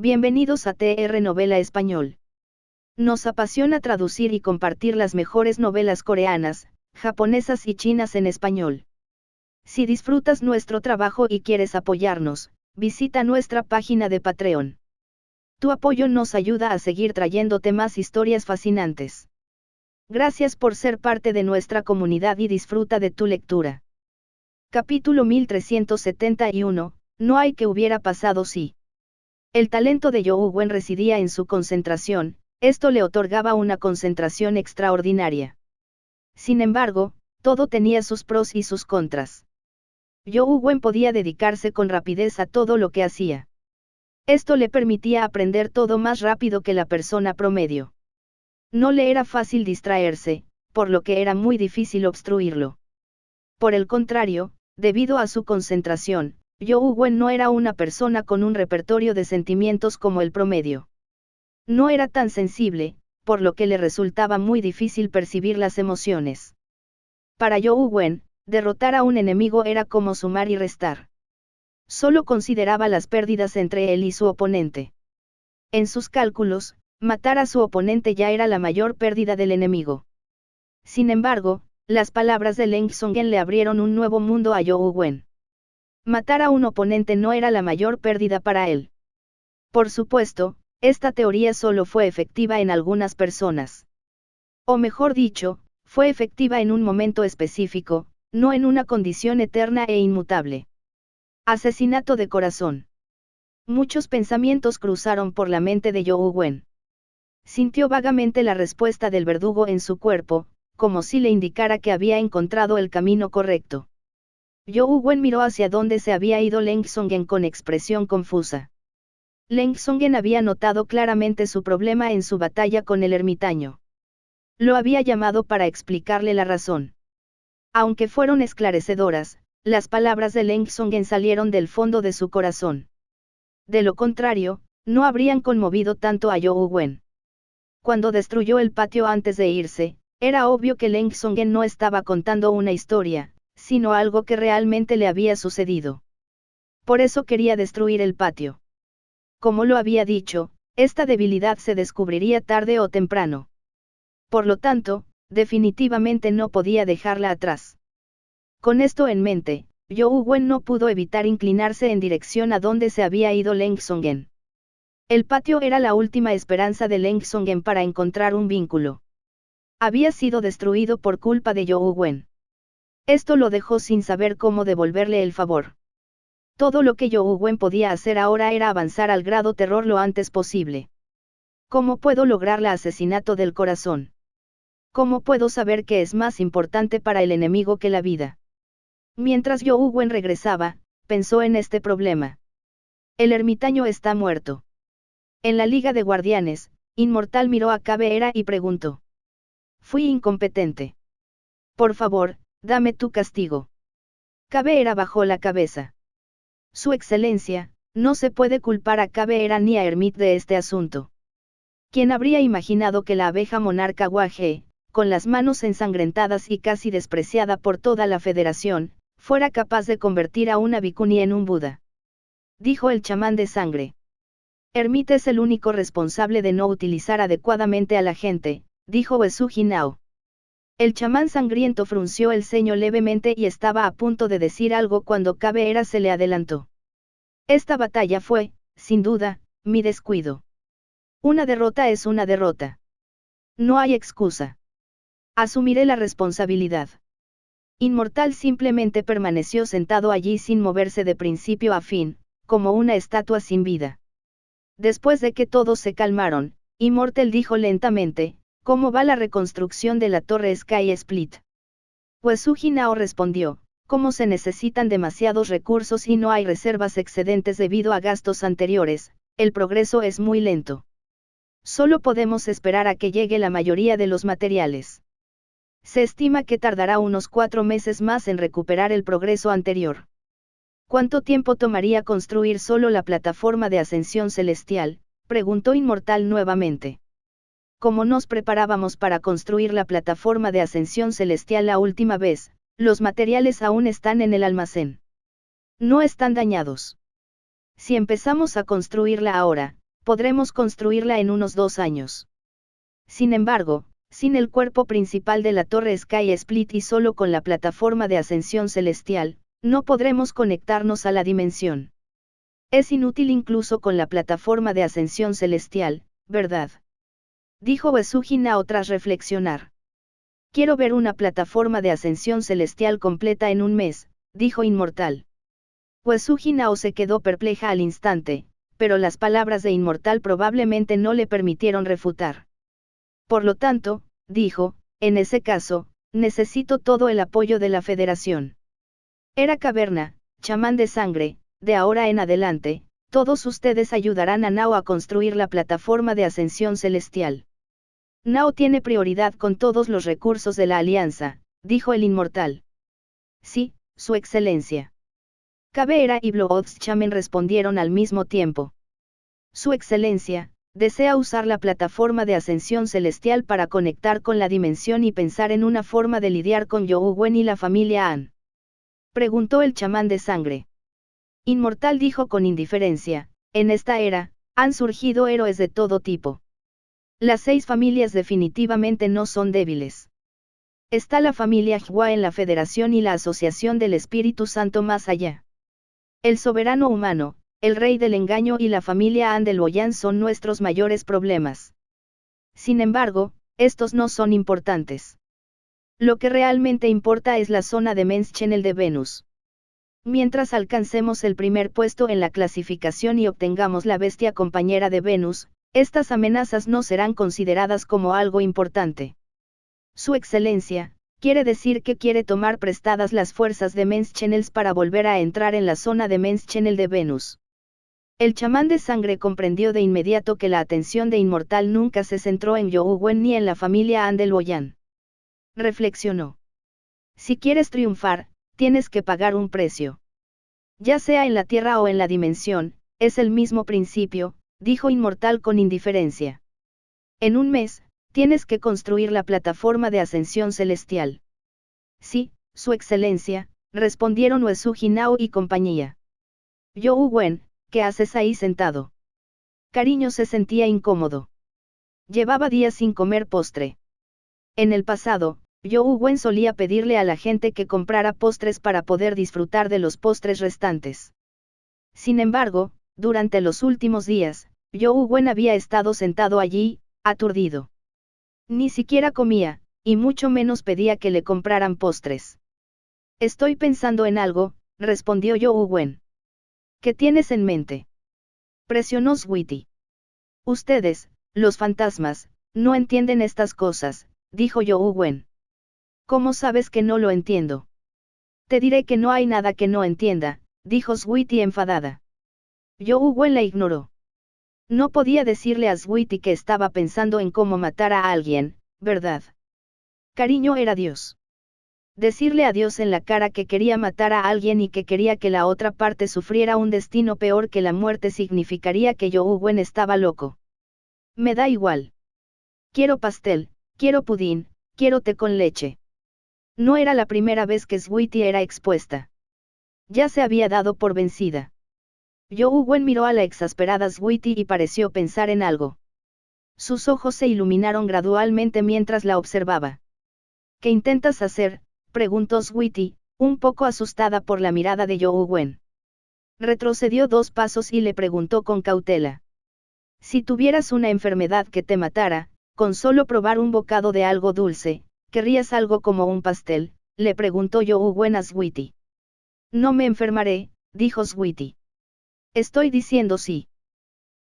Bienvenidos a TR Novela Español. Nos apasiona traducir y compartir las mejores novelas coreanas, japonesas y chinas en español. Si disfrutas nuestro trabajo y quieres apoyarnos, visita nuestra página de Patreon. Tu apoyo nos ayuda a seguir trayéndote más historias fascinantes. Gracias por ser parte de nuestra comunidad y disfruta de tu lectura. Capítulo 1371, No hay que hubiera pasado si. El talento de Yoo Wen residía en su concentración, esto le otorgaba una concentración extraordinaria. Sin embargo, todo tenía sus pros y sus contras. Yoo Wen podía dedicarse con rapidez a todo lo que hacía. Esto le permitía aprender todo más rápido que la persona promedio. No le era fácil distraerse, por lo que era muy difícil obstruirlo. Por el contrario, debido a su concentración, Yoo Wen no era una persona con un repertorio de sentimientos como el promedio. No era tan sensible, por lo que le resultaba muy difícil percibir las emociones. Para Yoo Wen, derrotar a un enemigo era como sumar y restar. Solo consideraba las pérdidas entre él y su oponente. En sus cálculos, matar a su oponente ya era la mayor pérdida del enemigo. Sin embargo, las palabras de Leng Songen le abrieron un nuevo mundo a Yoo Wen. Matar a un oponente no era la mayor pérdida para él. Por supuesto, esta teoría solo fue efectiva en algunas personas. O mejor dicho, fue efectiva en un momento específico, no en una condición eterna e inmutable. Asesinato de corazón. Muchos pensamientos cruzaron por la mente de Yoo Wen. Sintió vagamente la respuesta del verdugo en su cuerpo, como si le indicara que había encontrado el camino correcto. Yoo Wen miró hacia donde se había ido Leng Songen con expresión confusa. Leng Songen había notado claramente su problema en su batalla con el ermitaño. Lo había llamado para explicarle la razón. Aunque fueron esclarecedoras, las palabras de Leng Songen salieron del fondo de su corazón. De lo contrario, no habrían conmovido tanto a Yoo Wen. Cuando destruyó el patio antes de irse, era obvio que Leng Songen no estaba contando una historia, sino algo que realmente le había sucedido. Por eso quería destruir el patio. Como lo había dicho, esta debilidad se descubriría tarde o temprano. Por lo tanto, definitivamente no podía dejarla atrás. Con esto en mente, Yoo Wen no pudo evitar inclinarse en dirección a donde se había ido Leng Songen. El patio era la última esperanza de Leng Songen para encontrar un vínculo. Había sido destruido por culpa de Yoo Wen. Esto lo dejó sin saber cómo devolverle el favor. Todo lo que Yoo Wen podía hacer ahora era avanzar al grado terror lo antes posible. ¿Cómo puedo lograr el asesinato del corazón? ¿Cómo puedo saber qué es más importante para el enemigo que la vida? Mientras Yoo Wen regresaba, pensó en este problema. El ermitaño está muerto. En la Liga de Guardianes, Inmortal miró a Caveira y preguntó. Fui incompetente. Por favor, dame tu castigo. Caveira bajó la cabeza. Su excelencia, no se puede culpar a Caveira ni a Hermit de este asunto. ¿Quién habría imaginado que la abeja monarca Guaje, con las manos ensangrentadas y casi despreciada por toda la federación, fuera capaz de convertir a una Bikuni en un Buda? Dijo el chamán de sangre. Hermit es el único responsable de no utilizar adecuadamente a la gente, dijo Uesugi Nao. El chamán sangriento frunció el ceño levemente y estaba a punto de decir algo cuando Caveira se le adelantó. Esta batalla fue, sin duda, mi descuido. Una derrota es una derrota. No hay excusa. Asumiré la responsabilidad. Inmortal simplemente permaneció sentado allí sin moverse de principio a fin, como una estatua sin vida. Después de que todos se calmaron, Immortal dijo lentamente, ¿cómo va la reconstrucción de la torre Sky Split? Uesugi Nao respondió, como se necesitan demasiados recursos y no hay reservas excedentes debido a gastos anteriores, el progreso es muy lento. Solo podemos esperar a que llegue la mayoría de los materiales. Se estima que tardará unos 4 meses más en recuperar el progreso anterior. ¿Cuánto tiempo tomaría construir solo la plataforma de ascensión celestial?, preguntó Inmortal nuevamente. Como nos preparábamos para construir la plataforma de ascensión celestial la última vez, los materiales aún están en el almacén. No están dañados. Si empezamos a construirla ahora, podremos construirla en unos 2 años. Sin embargo, sin el cuerpo principal de la torre Sky Split y solo con la plataforma de ascensión celestial, no podremos conectarnos a la dimensión. Es inútil incluso con la plataforma de ascensión celestial, ¿verdad? Dijo Uesugi Nao tras reflexionar. Quiero ver una plataforma de ascensión celestial completa en un mes, dijo Inmortal. Uesugi Nao se quedó perpleja al instante, pero las palabras de Inmortal probablemente no le permitieron refutar. Por lo tanto, dijo, en ese caso, necesito todo el apoyo de la Federación. Era Caverna, chamán de sangre, de ahora en adelante, todos ustedes ayudarán a Nao a construir la plataforma de ascensión celestial. Nao tiene prioridad con todos los recursos de la Alianza, dijo el Inmortal. Sí, Su Excelencia. Caveira y Bloodshaman respondieron al mismo tiempo. Su Excelencia, desea usar la plataforma de ascensión celestial para conectar con la dimensión y pensar en una forma de lidiar con Youwen y la familia An. Preguntó el chamán de sangre. Inmortal dijo con indiferencia, en esta era, han surgido héroes de todo tipo. Las 6 familias definitivamente no son débiles. Está la familia Hua en la Federación y la Asociación del Espíritu Santo más allá. El soberano humano, el rey del engaño y la familia An del Oyan son nuestros mayores problemas. Sin embargo, estos no son importantes. Lo que realmente importa es la zona de Men's Channel de Venus. Mientras alcancemos el primer puesto en la clasificación y obtengamos la bestia compañera de Venus, estas amenazas no serán consideradas como algo importante. Su Excelencia, quiere decir que quiere tomar prestadas las fuerzas de Men's Channels para volver a entrar en la zona de Men's Channel de Venus. El chamán de sangre comprendió de inmediato que la atención de Inmortal nunca se centró en Youwen ni en la familia An del Oyan. Reflexionó. Si quieres triunfar, tienes que pagar un precio. Ya sea en la Tierra o en la dimensión, es el mismo principio, dijo Inmortal con indiferencia. En un mes, tienes que construir la plataforma de ascensión celestial. Sí, Su Excelencia, respondieron Uesugi Nao y compañía. Youwen, ¿qué haces ahí sentado? Cariño se sentía incómodo. Llevaba días sin comer postre. En el pasado, Youwen solía pedirle a la gente que comprara postres para poder disfrutar de los postres restantes. Sin embargo, durante los últimos días, Youwen había estado sentado allí, aturdido. Ni siquiera comía, y mucho menos pedía que le compraran postres. Estoy pensando en algo, respondió Youwen. ¿Qué tienes en mente? Presionó Sweetie. Ustedes, los fantasmas, no entienden estas cosas, dijo Youwen. ¿Cómo sabes que no lo entiendo? Te diré que no hay nada que no entienda, dijo Sweetie enfadada. Youwen la ignoró. No podía decirle a Sweetie que estaba pensando en cómo matar a alguien, ¿verdad? Cariño era Dios. Decirle a Dios en la cara que quería matar a alguien y que quería que la otra parte sufriera un destino peor que la muerte significaría que Youwen estaba loco. Me da igual. Quiero pastel, quiero pudín, quiero té con leche. No era la primera vez que Sweetie era expuesta. Ya se había dado por vencida. Youwen miró a la exasperada Sweetie y pareció pensar en algo. Sus ojos se iluminaron gradualmente mientras la observaba. ¿Qué intentas hacer?, preguntó Sweetie, un poco asustada por la mirada de Youwen. Retrocedió 2 pasos y le preguntó con cautela. Si tuvieras una enfermedad que te matara, con solo probar un bocado de algo dulce, ¿querrías algo como un pastel?, le preguntó Youwen a Sweetie. No me enfermaré, dijo Sweetie. Estoy diciendo sí.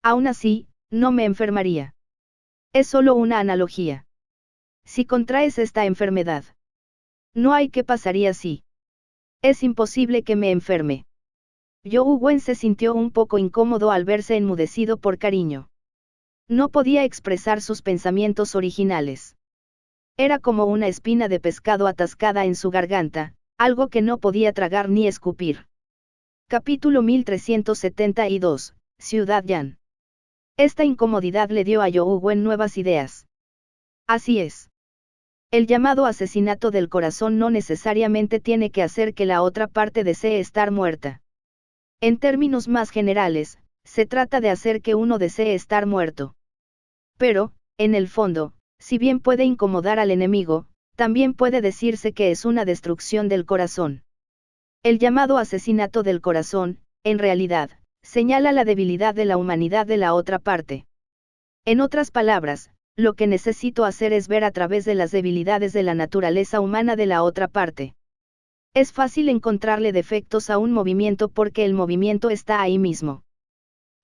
Aún así, no me enfermaría. Es solo una analogía. Si contraes esta enfermedad, no hay qué pasaría si. Es imposible que me enferme. Youwen se sintió un poco incómodo al verse enmudecido por cariño. No podía expresar sus pensamientos originales. Era como una espina de pescado atascada en su garganta, algo que no podía tragar ni escupir. Capítulo 1372, Ciudad Yan. Esta incomodidad le dio a Youwen nuevas ideas. Así es. El llamado asesinato del corazón no necesariamente tiene que hacer que la otra parte desee estar muerta. En términos más generales, se trata de hacer que uno desee estar muerto. Pero, en el fondo, si bien puede incomodar al enemigo, también puede decirse que es una destrucción del corazón. El llamado asesinato del corazón, en realidad, señala la debilidad de la humanidad de la otra parte. En otras palabras, lo que necesito hacer es ver a través de las debilidades de la naturaleza humana de la otra parte. Es fácil encontrarle defectos a un movimiento porque el movimiento está ahí mismo.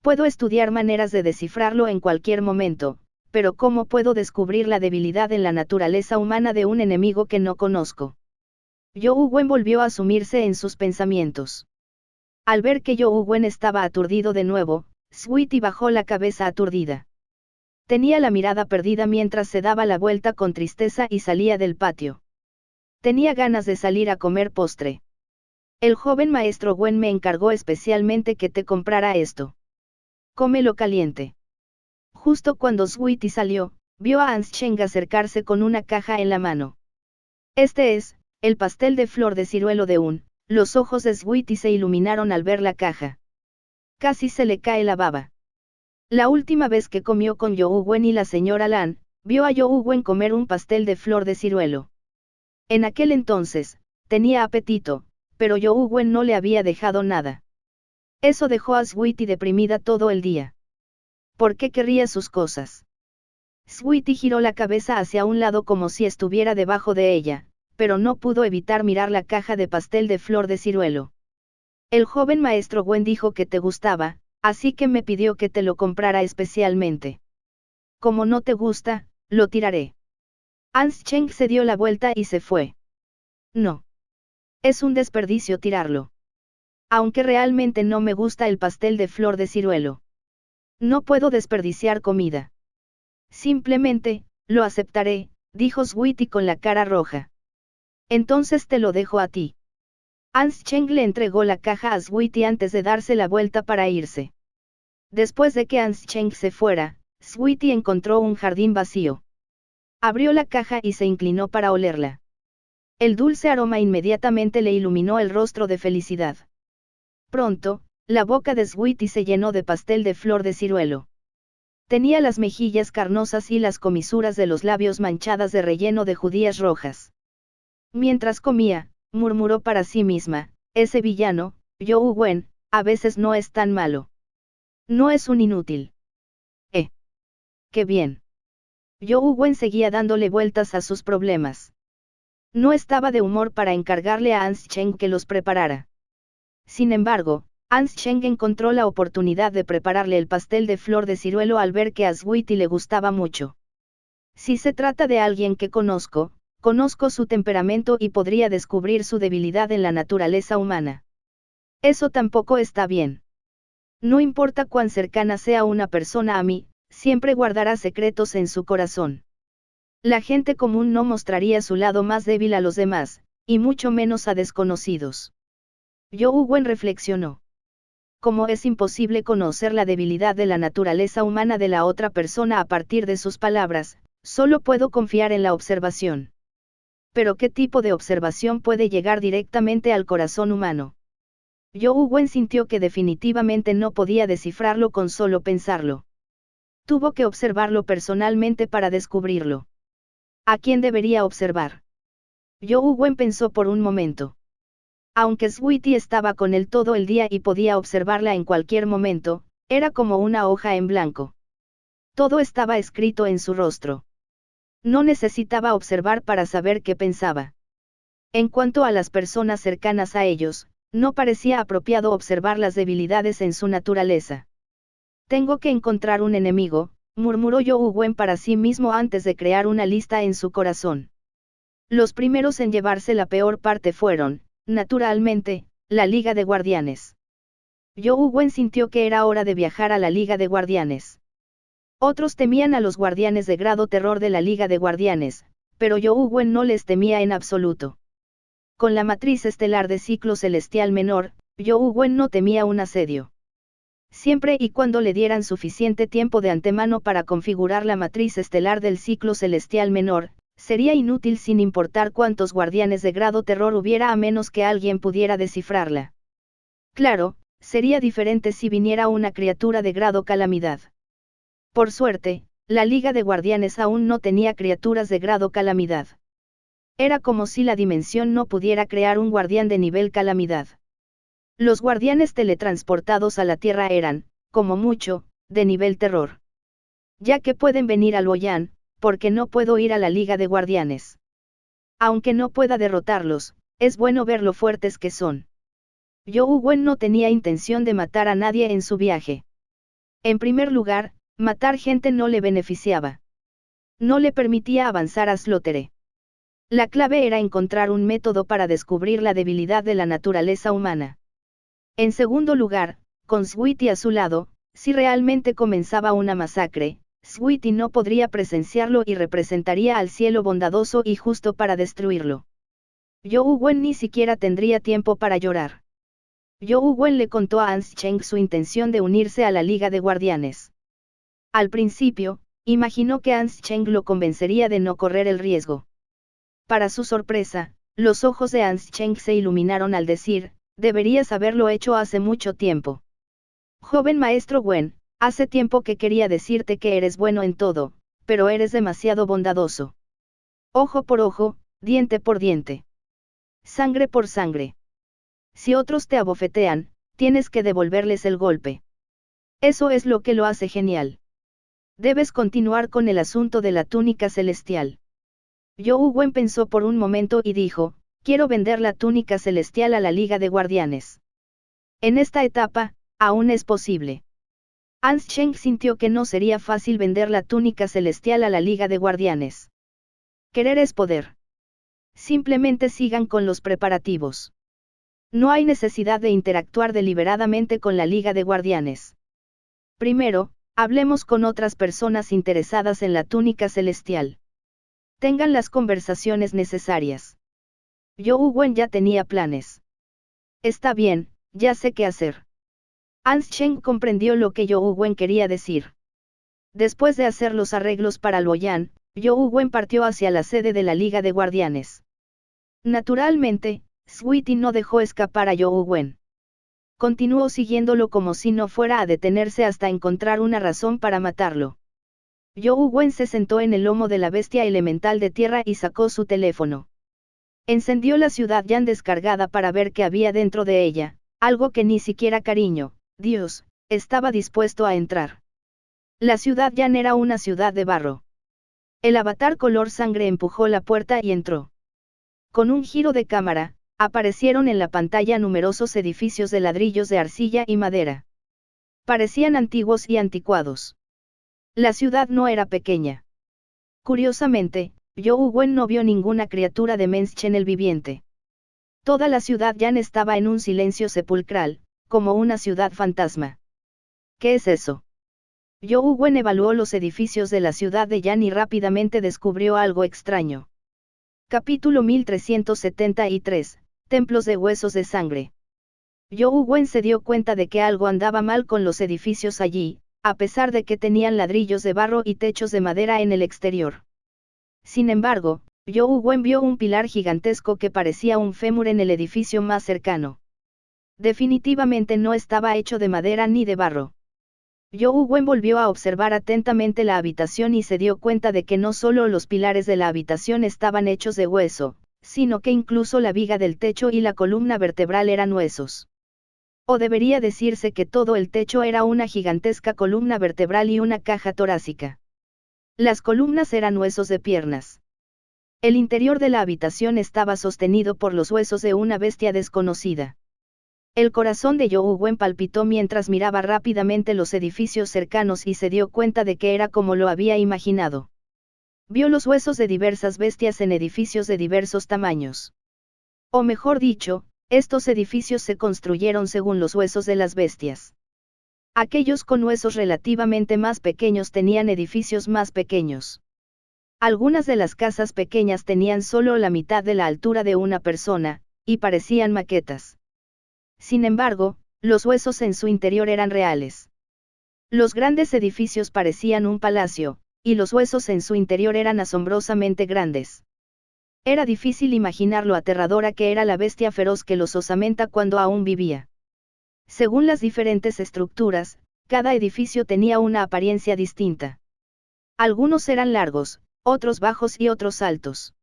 Puedo estudiar maneras de descifrarlo en cualquier momento, pero ¿cómo puedo descubrir la debilidad en la naturaleza humana de un enemigo que no conozco? Young Wen volvió a sumirse en sus pensamientos. Al ver que Young Wen estaba aturdido de nuevo, Sweetie bajó la cabeza aturdida. Tenía la mirada perdida mientras se daba la vuelta con tristeza y salía del patio. Tenía ganas de salir a comer postre. El joven maestro Wen me encargó especialmente que te comprara esto. Cómelo caliente. Justo cuando Sweetie salió, vio a Ansheng acercarse con una caja en la mano. Este es, el pastel de flor de ciruelo de Un. Los ojos de Sweetie se iluminaron al ver la caja. Casi se le cae la baba. La última vez que comió con Young Wen y la señora Lan, vio a Young Wen comer un pastel de flor de ciruelo. En aquel entonces, tenía apetito, pero Young Wen no le había dejado nada. Eso dejó a Sweetie deprimida todo el día. ¿Por qué querría sus cosas? Sweetie giró la cabeza hacia un lado como si estuviera debajo de ella, pero no pudo evitar mirar la caja de pastel de flor de ciruelo. El joven maestro Wen dijo que te gustaba, así que me pidió que te lo comprara especialmente. Como no te gusta, lo tiraré. Ansheng se dio la vuelta y se fue. No. Es un desperdicio tirarlo. Aunque realmente no me gusta el pastel de flor de ciruelo. No puedo desperdiciar comida. Simplemente, lo aceptaré, dijo Sweetie con la cara roja. Entonces te lo dejo a ti. Ansheng le entregó la caja a Sweetie antes de darse la vuelta para irse. Después de que Ansheng se fuera, Sweetie encontró un jardín vacío. Abrió la caja y se inclinó para olerla. El dulce aroma inmediatamente le iluminó el rostro de felicidad. Pronto, la boca de Sweetie se llenó de pastel de flor de ciruelo. Tenía las mejillas carnosas y las comisuras de los labios manchadas de relleno de judías rojas. Mientras comía, murmuró para sí misma, ese villano, Young Wen, a veces no es tan malo. No es un inútil. ¡Qué bien! Young Wen seguía dándole vueltas a sus problemas. No estaba de humor para encargarle a Ansheng que los preparara. Sin embargo, Ansheng encontró la oportunidad de prepararle el pastel de flor de ciruelo al ver que a Sweetie le gustaba mucho. Si se trata de alguien que conozco su temperamento y podría descubrir su debilidad en la naturaleza humana. Eso tampoco está bien. No importa cuán cercana sea una persona a mí, siempre guardará secretos en su corazón. La gente común no mostraría su lado más débil a los demás, y mucho menos a desconocidos. Young Wen reflexionó. Como es imposible conocer la debilidad de la naturaleza humana de la otra persona a partir de sus palabras, solo puedo confiar en la observación. Pero ¿qué tipo de observación puede llegar directamente al corazón humano? Young Wen sintió que definitivamente no podía descifrarlo con solo pensarlo. Tuvo que observarlo personalmente para descubrirlo. ¿A quién debería observar? Young Wen pensó por un momento. Aunque Sweetie estaba con él todo el día y podía observarla en cualquier momento, era como una hoja en blanco. Todo estaba escrito en su rostro. No necesitaba observar para saber qué pensaba. En cuanto a las personas cercanas a ellos, no parecía apropiado observar las debilidades en su naturaleza. Tengo que encontrar un enemigo, murmuró Young Wen para sí mismo antes de crear una lista en su corazón. Los primeros en llevarse la peor parte fueron, naturalmente, la Liga de Guardianes. Young Wen sintió que era hora de viajar a la Liga de Guardianes. Otros temían a los guardianes de grado terror de la Liga de Guardianes, pero Young Wen no les temía en absoluto. Con la matriz estelar de ciclo celestial menor, Young Wen no temía un asedio. Siempre y cuando le dieran suficiente tiempo de antemano para configurar la matriz estelar del ciclo celestial menor, sería inútil sin importar cuántos guardianes de grado terror hubiera a menos que alguien pudiera descifrarla. Claro, sería diferente si viniera una criatura de grado calamidad. Por suerte, la Liga de Guardianes aún no tenía criaturas de grado calamidad. Era como si la dimensión no pudiera crear un guardián de nivel calamidad. Los guardianes teletransportados a la Tierra eran, como mucho, de nivel terror. Ya que pueden venir al Loyan, porque no puedo ir a la Liga de Guardianes. Aunque no pueda derrotarlos, es bueno ver lo fuertes que son. Young Wen no tenía intención de matar a nadie en su viaje. En primer lugar, matar gente no le beneficiaba. No le permitía avanzar a Slaughter. La clave era encontrar un método para descubrir la debilidad de la naturaleza humana. En segundo lugar, con Sweetie a su lado, si realmente comenzaba una masacre, Sweetie no podría presenciarlo y representaría al cielo bondadoso y justo para destruirlo. Young Wen ni siquiera tendría tiempo para llorar. Young Wen le contó a Ans Cheng su intención de unirse a la Liga de Guardianes. Al principio, imaginó que Ans Cheng lo convencería de no correr el riesgo. Para su sorpresa, los ojos de Ans Cheng se iluminaron al decir, deberías haberlo hecho hace mucho tiempo. Joven maestro Wen, hace tiempo que quería decirte que eres bueno en todo, pero eres demasiado bondadoso. Ojo por ojo, diente por diente. Sangre por sangre. Si otros te abofetean, tienes que devolverles el golpe. Eso es lo que lo hace genial. Debes continuar con el asunto de la túnica celestial. Young Wen pensó por un momento y dijo, quiero vender la túnica celestial a la Liga de Guardianes. En esta etapa, aún es posible. Ans Cheng sintió que no sería fácil vender la túnica celestial a la Liga de Guardianes. Querer es poder. Simplemente sigan con los preparativos. No hay necesidad de interactuar deliberadamente con la Liga de Guardianes. Primero, hablemos con otras personas interesadas en la túnica celestial. Tengan las conversaciones necesarias. Young Wen ya tenía planes. Está bien, ya sé qué hacer. Ans Cheng comprendió lo que Young Wen quería decir. Después de hacer los arreglos para Loyan, Young Wen partió hacia la sede de la Liga de Guardianes. Naturalmente, Sweetie no dejó escapar a Young Wen. Continuó siguiéndolo como si no fuera a detenerse hasta encontrar una razón para matarlo. Young Wen se sentó en el lomo de la bestia elemental de tierra y sacó su teléfono. Encendió la ciudad Yan descargada para ver qué había dentro de ella, algo que ni siquiera cariño, Dios, estaba dispuesto a entrar. La ciudad Yan era una ciudad de barro. El avatar color sangre empujó la puerta y entró. Con un giro de cámara, aparecieron en la pantalla numerosos edificios de ladrillos de arcilla y madera. Parecían antiguos y anticuados. La ciudad no era pequeña. Curiosamente, Young Wen no vio ninguna criatura de Menschen el viviente. Toda la ciudad Yan estaba en un silencio sepulcral, como una ciudad fantasma. ¿Qué es eso? Young Wen evaluó los edificios de la ciudad de Yan y rápidamente descubrió algo extraño. Capítulo 1373, Templos de huesos de sangre. Young Wen se dio cuenta de que algo andaba mal con los edificios allí, a pesar de que tenían ladrillos de barro y techos de madera en el exterior. Sin embargo, Young Wen vio un pilar gigantesco que parecía un fémur en el edificio más cercano. Definitivamente no estaba hecho de madera ni de barro. Young Wen volvió a observar atentamente la habitación y se dio cuenta de que no solo los pilares de la habitación estaban hechos de hueso, sino que incluso la viga del techo y la columna vertebral eran huesos. O debería decirse que todo el techo era una gigantesca columna vertebral y una caja torácica. Las columnas eran huesos de piernas. El interior de la habitación estaba sostenido por los huesos de una bestia desconocida. El corazón de Young Wen palpitó mientras miraba rápidamente los edificios cercanos y se dio cuenta de que era como lo había imaginado. Vio los huesos de diversas bestias en edificios de diversos tamaños. O mejor dicho, estos edificios se construyeron según los huesos de las bestias. Aquellos con huesos relativamente más pequeños tenían edificios más pequeños. Algunas de las casas pequeñas tenían solo la mitad de la altura de una persona, y parecían maquetas. Sin embargo, los huesos en su interior eran reales. Los grandes edificios parecían un palacio, y los huesos en su interior eran asombrosamente grandes. Era difícil imaginar lo aterradora que era la bestia feroz que los osamenta cuando aún vivía. Según las diferentes estructuras, cada edificio tenía una apariencia distinta. Algunos eran largos, otros bajos y otros altos.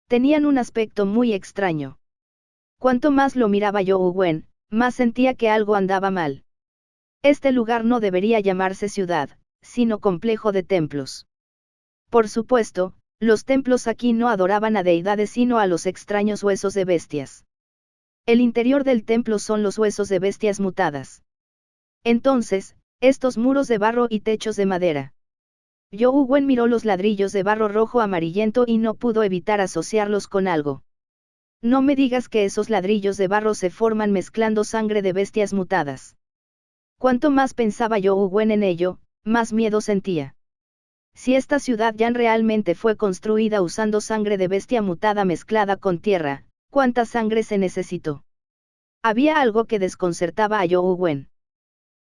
Tenían un aspecto muy extraño. Cuanto más lo miraba Yougwen, más sentía que algo andaba mal. Este lugar no debería llamarse ciudad, sino complejo de templos. Por supuesto, los templos aquí no adoraban a deidades sino a los extraños huesos de bestias. El interior del templo son los huesos de bestias mutadas. Entonces, estos muros de barro y techos de madera. Yougwen miró los ladrillos de barro rojo amarillento y no pudo evitar asociarlos con algo. No me digas que esos ladrillos de barro se forman mezclando sangre de bestias mutadas. Cuanto más pensaba Yougwen en ello, más miedo sentía. Si esta ciudad Yan realmente fue construida usando sangre de bestia mutada mezclada con tierra, ¿cuánta sangre se necesitó? Había algo que desconcertaba a Yougwen.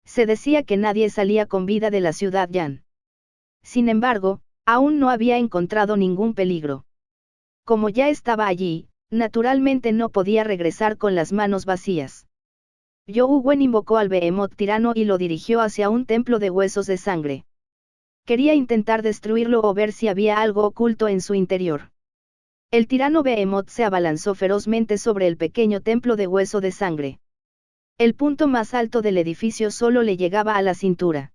Se decía que nadie salía con vida de la ciudad Yan. Sin embargo, aún no había encontrado ningún peligro. Como ya estaba allí, naturalmente no podía regresar con las manos vacías. Yougwen invocó al Behemoth tirano y lo dirigió hacia un templo de huesos de sangre. Quería intentar destruirlo o ver si había algo oculto en su interior. El tirano Behemoth se abalanzó ferozmente sobre el pequeño templo de hueso de sangre. El punto más alto del edificio solo le llegaba a la cintura.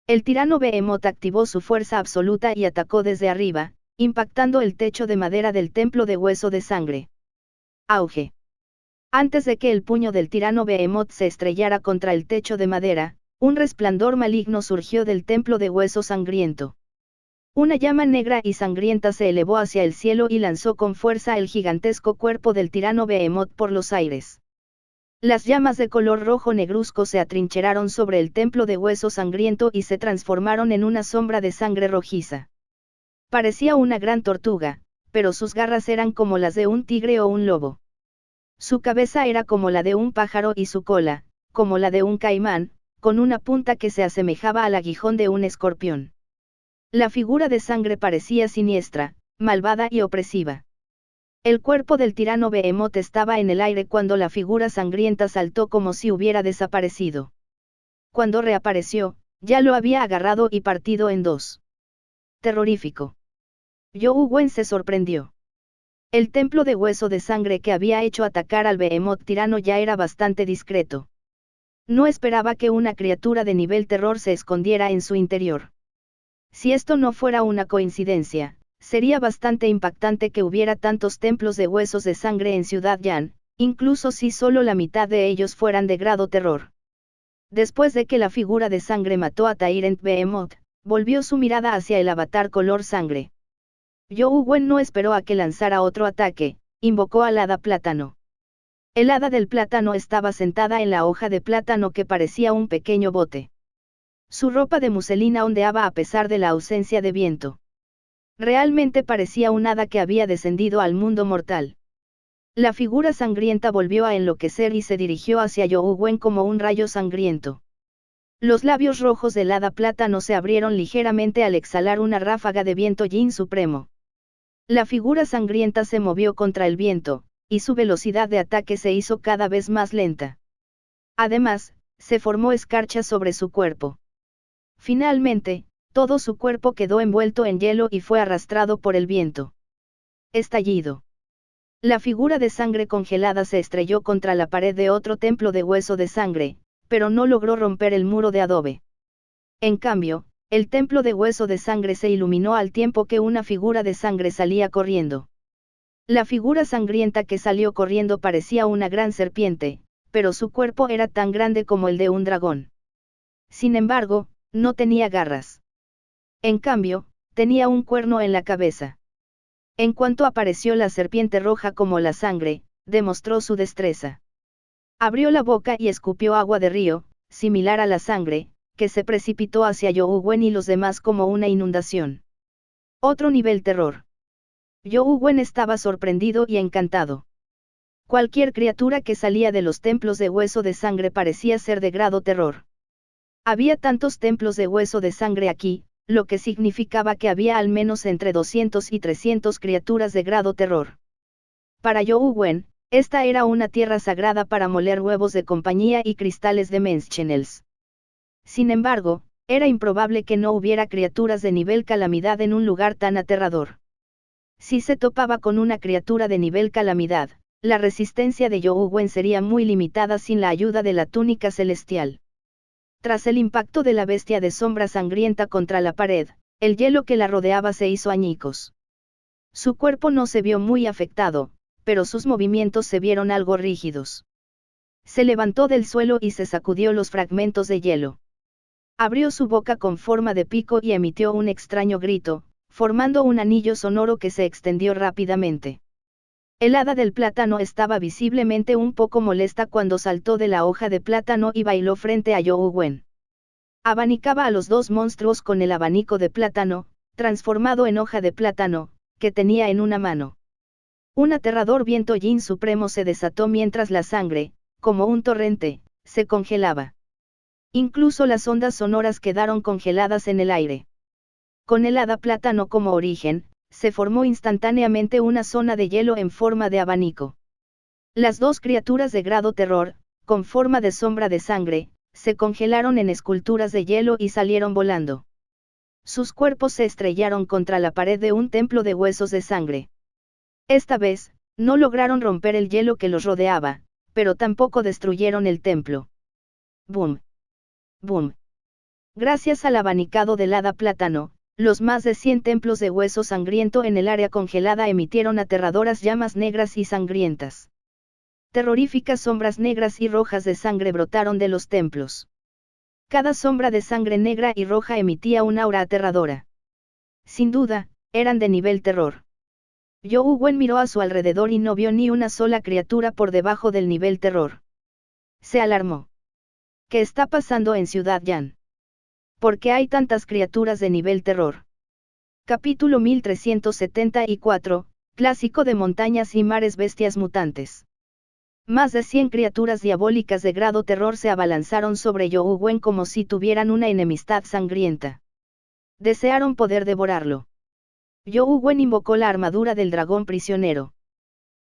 El tirano Behemoth activó su fuerza absoluta y atacó desde arriba, impactando el techo de madera del templo de hueso de sangre. Auge. Antes de que el puño del tirano Behemoth se estrellara contra el techo de madera, un resplandor maligno surgió del templo de hueso sangriento. Una llama negra y sangrienta se elevó hacia el cielo y lanzó con fuerza el gigantesco cuerpo del tirano Behemoth por los aires. Las llamas de color rojo negruzco se atrincheraron sobre el templo de hueso sangriento y se transformaron en una sombra de sangre rojiza. Parecía una gran tortuga, pero sus garras eran como las de un tigre o un lobo. Su cabeza era como la de un pájaro y su cola, como la de un caimán, con una punta que se asemejaba al aguijón de un escorpión. La figura de sangre parecía siniestra, malvada y opresiva. El cuerpo del tirano Behemoth estaba en el aire cuando la figura sangrienta saltó como si hubiera desaparecido. Cuando reapareció, ya lo había agarrado y partido en dos. Terrorífico. Yougwen se sorprendió. El templo de hueso de sangre que había hecho atacar al Behemoth tirano ya era bastante discreto. No esperaba que una criatura de nivel terror se escondiera en su interior. Si esto no fuera una coincidencia, sería bastante impactante que hubiera tantos templos de huesos de sangre en Ciudad Yan, incluso si solo la mitad de ellos fueran de grado terror. Después de que la figura de sangre mató a Tyrant Behemoth, volvió su mirada hacia el avatar color sangre. Yougwen no esperó a que lanzara otro ataque, invocó al hada plátano. El hada del plátano estaba sentada en la hoja de plátano que parecía un pequeño bote. Su ropa de muselina ondeaba a pesar de la ausencia de viento. Realmente parecía un hada que había descendido al mundo mortal. La figura sangrienta volvió a enloquecer y se dirigió hacia Yougwen como un rayo sangriento. Los labios rojos del hada plátano se abrieron ligeramente al exhalar una ráfaga de viento yin supremo. La figura sangrienta se movió contra el viento, y su velocidad de ataque se hizo cada vez más lenta. Además, se formó escarcha sobre su cuerpo. Finalmente, todo su cuerpo quedó envuelto en hielo y fue arrastrado por el viento. Estallido. La figura de sangre congelada se estrelló contra la pared de otro templo de hueso de sangre, pero no logró romper el muro de adobe. En cambio, el templo de hueso de sangre se iluminó al tiempo que una figura de sangre salía corriendo. La figura sangrienta que salió corriendo parecía una gran serpiente, pero su cuerpo era tan grande como el de un dragón. Sin embargo, no tenía garras. En cambio, tenía un cuerno en la cabeza. En cuanto apareció la serpiente roja como la sangre, demostró su destreza. Abrió la boca y escupió agua de río, similar a la sangre, que se precipitó hacia Yougwen y los demás como una inundación. Otro nivel terror. Yougwen estaba sorprendido y encantado. Cualquier criatura que salía de los templos de hueso de sangre parecía ser de grado terror. Había tantos templos de hueso de sangre aquí, lo que significaba que había al menos entre 200 y 300 criaturas de grado terror. Para Yougwen, Esta era una tierra sagrada para moler huevos de compañía y cristales de Menschenels. Sin embargo, era improbable que no hubiera criaturas de nivel calamidad en un lugar tan aterrador. Si se topaba con una criatura de nivel calamidad, la resistencia de Yougwen sería muy limitada sin la ayuda de la túnica celestial. Tras el impacto de la bestia de sombra sangrienta contra la pared, el hielo que la rodeaba se hizo añicos. Su cuerpo no se vio muy afectado, pero sus movimientos se vieron algo rígidos. Se levantó del suelo y se sacudió los fragmentos de hielo. Abrió su boca con forma de pico y emitió un extraño grito, formando un anillo sonoro que se extendió rápidamente. El hada del plátano estaba visiblemente un poco molesta cuando saltó de la hoja de plátano y bailó frente a Yougwen. Abanicaba a los dos monstruos con el abanico de plátano, transformado en hoja de plátano, que tenía en una mano. Un aterrador viento yin supremo se desató mientras la sangre, como un torrente, se congelaba. Incluso las ondas sonoras quedaron congeladas en el aire. Con el hada plátano como origen, se formó instantáneamente una zona de hielo en forma de abanico. Las dos criaturas de grado terror, con forma de sombra de sangre, se congelaron en esculturas de hielo y salieron volando. Sus cuerpos se estrellaron contra la pared de un templo de huesos de sangre. Esta vez, no lograron romper el hielo que los rodeaba, pero tampoco destruyeron el templo. ¡Boom! ¡Boom! Gracias al abanicado del hada plátano, los más de 100 templos de hueso sangriento en el área congelada emitieron aterradoras llamas negras y sangrientas. Terroríficas sombras negras y rojas de sangre brotaron de los templos. Cada sombra de sangre negra y roja emitía un aura aterradora. Sin duda, eran de nivel terror. Yougwen miró a su alrededor y no vio ni una sola criatura por debajo del nivel terror. Se alarmó. ¿Qué está pasando en Ciudad Yan? ¿Por qué hay tantas criaturas de nivel terror? Capítulo 1374, Clásico de montañas y mares bestias mutantes. Más de 100 criaturas diabólicas de grado terror se abalanzaron sobre Yougwen como si tuvieran una enemistad sangrienta. Desearon poder devorarlo. Yougwen invocó la armadura del dragón prisionero.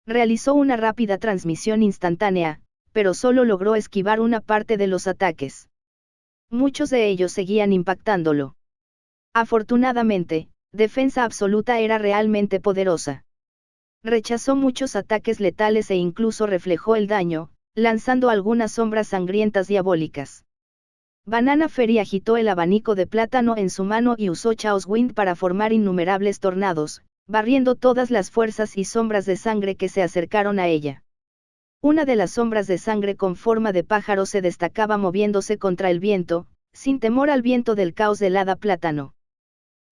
Realizó una rápida transmisión instantánea, pero solo logró esquivar una parte de los ataques. Muchos de ellos seguían impactándolo. Afortunadamente, Defensa Absoluta era realmente poderosa. Rechazó muchos ataques letales e incluso reflejó el daño, lanzando algunas sombras sangrientas diabólicas. Banana Fairy agitó el abanico de plátano en su mano y usó Chaos Wind para formar innumerables tornados, barriendo todas las fuerzas y sombras de sangre que se acercaron a ella. Una de las sombras de sangre con forma de pájaro se destacaba moviéndose contra el viento, sin temor al viento del caos del hada plátano.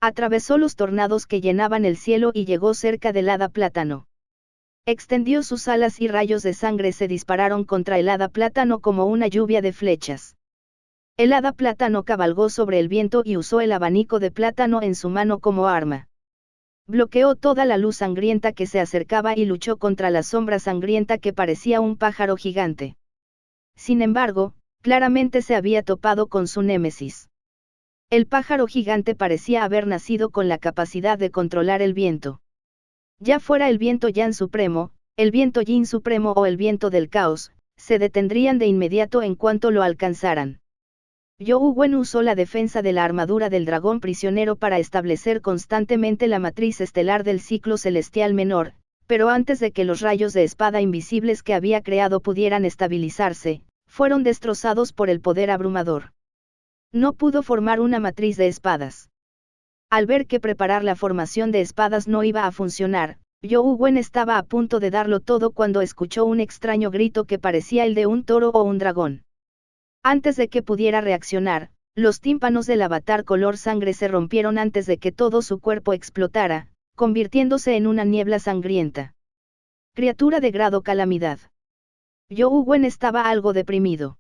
Atravesó los tornados que llenaban el cielo y llegó cerca del hada plátano. Extendió sus alas y rayos de sangre se dispararon contra el hada plátano como una lluvia de flechas. El hada plátano cabalgó sobre el viento y usó el abanico de plátano en su mano como arma. Bloqueó toda la luz sangrienta que se acercaba y luchó contra la sombra sangrienta que parecía un pájaro gigante. Sin embargo, claramente se había topado con su némesis. El pájaro gigante parecía haber nacido con la capacidad de controlar el viento. Ya fuera el viento Yan Supremo, el viento Yin Supremo o el viento del caos, se detendrían de inmediato en cuanto lo alcanzaran. Yougwen usó la defensa de la armadura del dragón prisionero para establecer constantemente la matriz estelar del ciclo celestial menor, pero antes de que los rayos de espada invisibles que había creado pudieran estabilizarse, fueron destrozados por el poder abrumador. No pudo formar una matriz de espadas. Al ver que preparar la formación de espadas no iba a funcionar, Yougwen estaba a punto de darlo todo cuando escuchó un extraño grito que parecía el de un toro o un dragón. Antes de que pudiera reaccionar, los tímpanos del avatar color sangre se rompieron antes de que todo su cuerpo explotara, convirtiéndose en una niebla sangrienta. Criatura de grado calamidad. Yougwen estaba algo deprimido.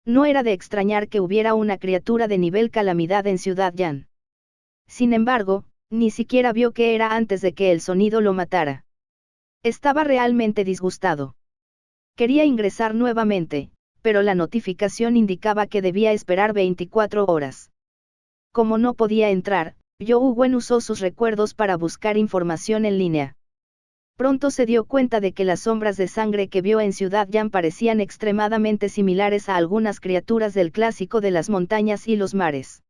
No era de extrañar que hubiera una criatura de nivel calamidad en Ciudad Yan. Sin embargo, ni siquiera vio qué era antes de que el sonido lo matara. Estaba realmente disgustado. Quería ingresar nuevamente, pero la notificación indicaba que debía esperar 24 horas. Como no podía entrar, Yougwen usó sus recuerdos para buscar información en línea. Pronto se dio cuenta de que las sombras de sangre que vio en Ciudad Yan parecían extremadamente similares a algunas criaturas del clásico de las montañas y los mares.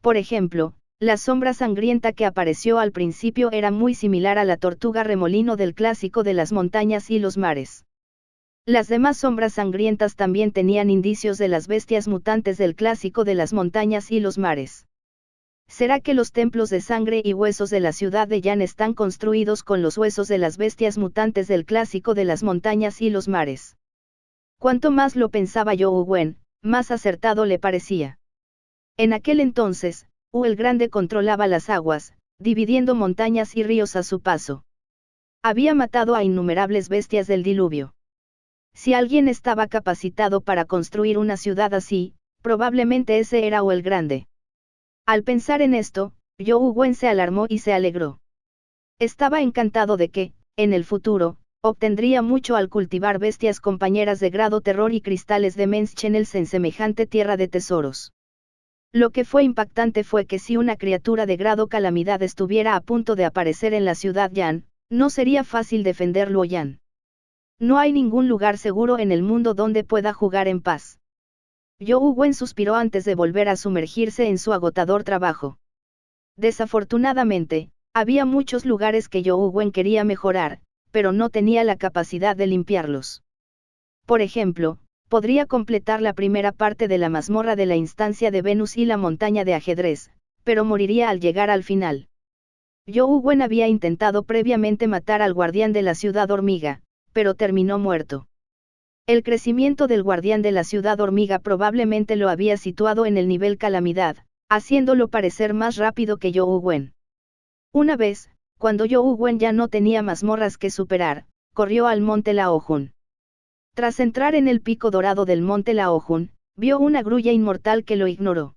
Por ejemplo, la sombra sangrienta que apareció al principio era muy similar a la tortuga remolino del clásico de las montañas y los mares. Las demás sombras sangrientas también tenían indicios de las bestias mutantes del clásico de las montañas y los mares. ¿Será que los templos de sangre y huesos de la ciudad de Yan están construidos con los huesos de las bestias mutantes del clásico de las montañas y los mares? Cuanto más lo pensaba Zhou Wen, más acertado le parecía. En aquel entonces, Wu el Grande controlaba las aguas, dividiendo montañas y ríos a su paso. Había matado a innumerables bestias del diluvio. Si alguien estaba capacitado para construir una ciudad así, probablemente ese era Wu el Grande. Al pensar en esto, Zhou Wen se alarmó y se alegró. Estaba encantado de que, en el futuro, obtendría mucho al cultivar bestias compañeras de grado terror y cristales de Mens Channels en semejante tierra de tesoros. Lo que fue impactante fue que si una criatura de grado calamidad estuviera a punto de aparecer en la ciudad Yan, no sería fácil defender Luoyang. No hay ningún lugar seguro en el mundo donde pueda jugar en paz. Zhou Wen suspiró antes de volver a sumergirse en su agotador trabajo. Desafortunadamente, había muchos lugares que Zhou Wen quería mejorar, pero no tenía la capacidad de limpiarlos. Por ejemplo, podría completar la primera parte de la mazmorra de la instancia de Venus y la montaña de ajedrez, pero moriría al llegar al final. Zhou Wen había intentado previamente matar al guardián de la ciudad hormiga, pero terminó muerto. El crecimiento del guardián de la ciudad hormiga probablemente lo había situado en el nivel calamidad, haciéndolo parecer más rápido que Zhou Wen. Una vez, cuando Zhou Wen ya no tenía mazmorras que superar, corrió al monte Laojun. Tras entrar en el pico dorado del monte Laojun, vio una grulla inmortal que lo ignoró.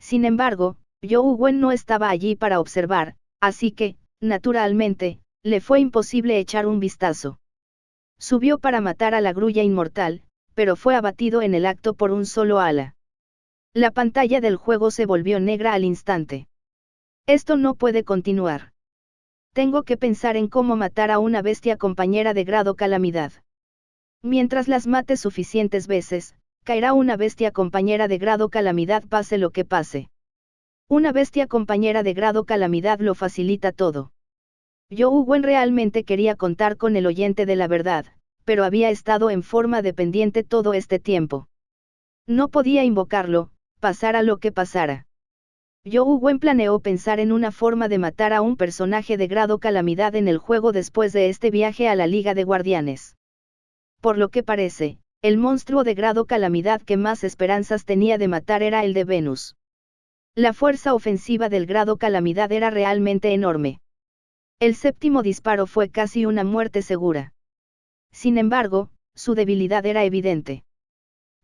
Sin embargo, Zhou Wen no estaba allí para observar, así que, naturalmente, le fue imposible echar un vistazo. Subió para matar a la grulla inmortal, pero fue abatido en el acto por un solo ala. La pantalla del juego se volvió negra al instante. Esto no puede continuar. Tengo que pensar en cómo matar a una bestia compañera de grado calamidad. Mientras las mate suficientes veces, caerá una bestia compañera de grado calamidad pase lo que pase. Una bestia compañera de grado calamidad lo facilita todo. Zhou Wen realmente quería contar con el oyente de la verdad, pero había estado en forma dependiente todo este tiempo. No podía invocarlo, pasara lo que pasara. Zhou Wen planeó pensar en una forma de matar a un personaje de grado calamidad en el juego después de este viaje a la Liga de Guardianes. Por lo que parece, el monstruo de grado calamidad que más esperanzas tenía de matar era el de Venus. La fuerza ofensiva del grado calamidad era realmente enorme. El séptimo disparo fue casi una muerte segura. Sin embargo, su debilidad era evidente.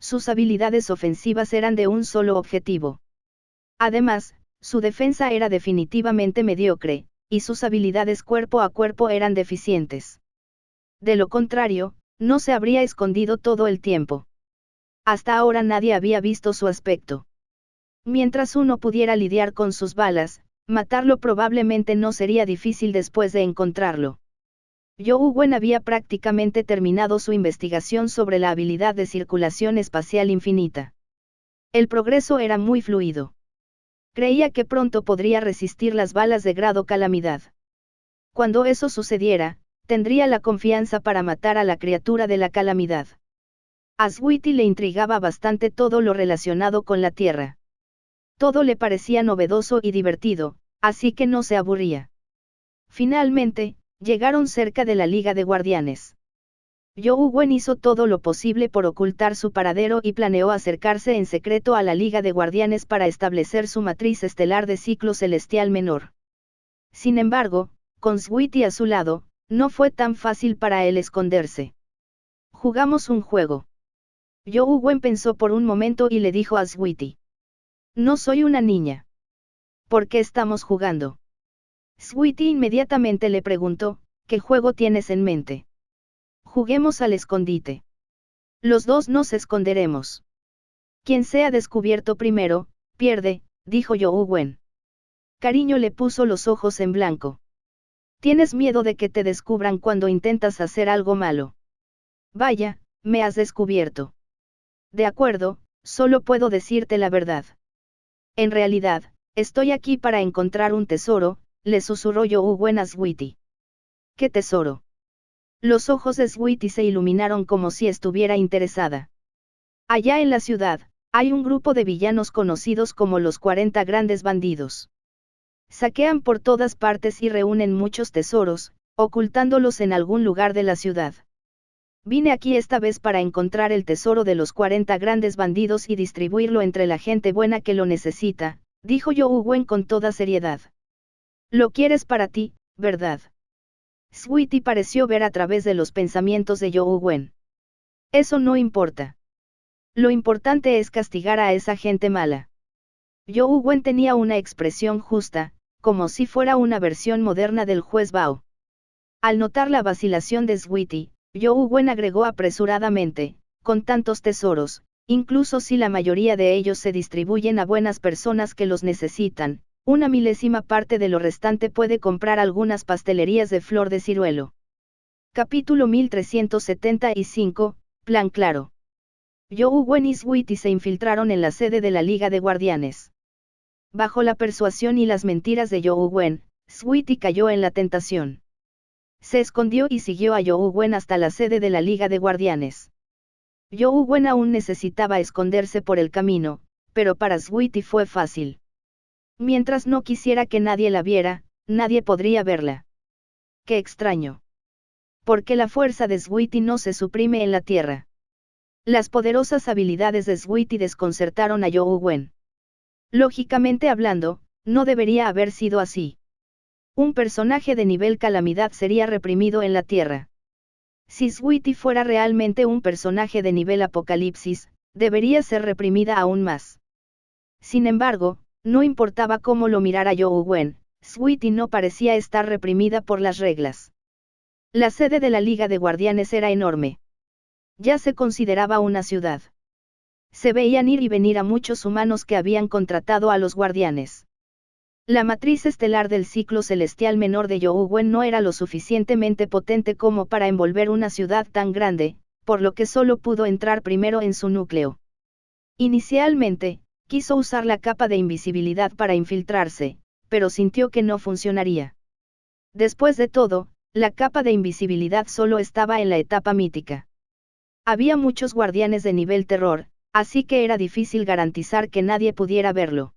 Sus habilidades ofensivas eran de un solo objetivo. Además, su defensa era definitivamente mediocre, y sus habilidades cuerpo a cuerpo eran deficientes. De lo contrario, no se habría escondido todo el tiempo. Hasta ahora nadie había visto su aspecto. Mientras uno pudiera lidiar con sus balas, matarlo probablemente no sería difícil después de encontrarlo. Zhou Wen había prácticamente terminado su investigación sobre la habilidad de circulación espacial infinita. El progreso era muy fluido. Creía que pronto podría resistir las balas de grado calamidad. Cuando eso sucediera, tendría la confianza para matar a la criatura de la calamidad. A Sweetie le intrigaba bastante todo lo relacionado con la Tierra. Todo le parecía novedoso y divertido, así que no se aburría. Finalmente, llegaron cerca de la Liga de Guardianes. Zhou Wen hizo todo lo posible por ocultar su paradero y planeó acercarse en secreto a la Liga de Guardianes para establecer su matriz estelar de ciclo celestial menor. Sin embargo, con Sweetie a su lado, no fue tan fácil para él esconderse. «Jugamos un juego». Zhou Wen pensó por un momento y le dijo a Sweetie. «No soy una niña. ¿Por qué estamos jugando?» Sweetie inmediatamente le preguntó, «¿Qué juego tienes en mente?» «Juguemos al escondite. Los dos nos esconderemos. Quien sea descubierto primero, pierde», dijo Zhou Wen. Cariño le puso los ojos en blanco. Tienes miedo de que te descubran cuando intentas hacer algo malo. Vaya, me has descubierto. De acuerdo, solo puedo decirte la verdad. En realidad, estoy aquí para encontrar un tesoro, le susurró Yougwen a Sweetie. ¿Qué tesoro? Los ojos de Sweetie se iluminaron como si estuviera interesada. Allá en la ciudad, hay un grupo de villanos conocidos como los 40 grandes bandidos. Saquean por todas partes y reúnen muchos tesoros, ocultándolos en algún lugar de la ciudad. Vine aquí esta vez para encontrar el tesoro de los 40 grandes bandidos y distribuirlo entre la gente buena que lo necesita, dijo Yougwen con toda seriedad. Lo quieres para ti, ¿verdad? Sweetie pareció ver a través de los pensamientos de Yougwen. Eso no importa. Lo importante es castigar a esa gente mala. Yougwen tenía una expresión justa, como si fuera una versión moderna del juez Bao. Al notar la vacilación de Sweetie, Yougwen agregó apresuradamente, con tantos tesoros, incluso si la mayoría de ellos se distribuyen a buenas personas que los necesitan, una milésima parte de lo restante puede comprar algunas pastelerías de flor de ciruelo. Capítulo 1375, Plan claro. Yougwen y Sweetie se infiltraron en la sede de la Liga de Guardianes. Bajo la persuasión y las mentiras de Yougwen, Sweetie cayó en la tentación. Se escondió y siguió a Yougwen hasta la sede de la Liga de Guardianes. Yougwen aún necesitaba esconderse por el camino, pero para Sweetie fue fácil. Mientras no quisiera que nadie la viera, nadie podría verla. Qué extraño. Porque la fuerza de Sweetie no se suprime en la tierra. Las poderosas habilidades de Sweetie desconcertaron a Yougwen. Lógicamente hablando, no debería haber sido así. Un personaje de nivel calamidad sería reprimido en la Tierra. Si Sweetie fuera realmente un personaje de nivel apocalipsis, debería ser reprimida aún más. Sin embargo, no importaba cómo lo mirara Yougwen, Sweetie no parecía estar reprimida por las reglas. La sede de la Liga de Guardianes era enorme. Ya se consideraba una ciudad. Se veían ir y venir a muchos humanos que habían contratado a los guardianes. La matriz estelar del ciclo celestial menor de Yougwen no era lo suficientemente potente como para envolver una ciudad tan grande, por lo que solo pudo entrar primero en su núcleo. Inicialmente, quiso usar la capa de invisibilidad para infiltrarse, pero sintió que no funcionaría. Después de todo, la capa de invisibilidad solo estaba en la etapa mítica. Había muchos guardianes de nivel terror, así que era difícil garantizar que nadie pudiera verlo.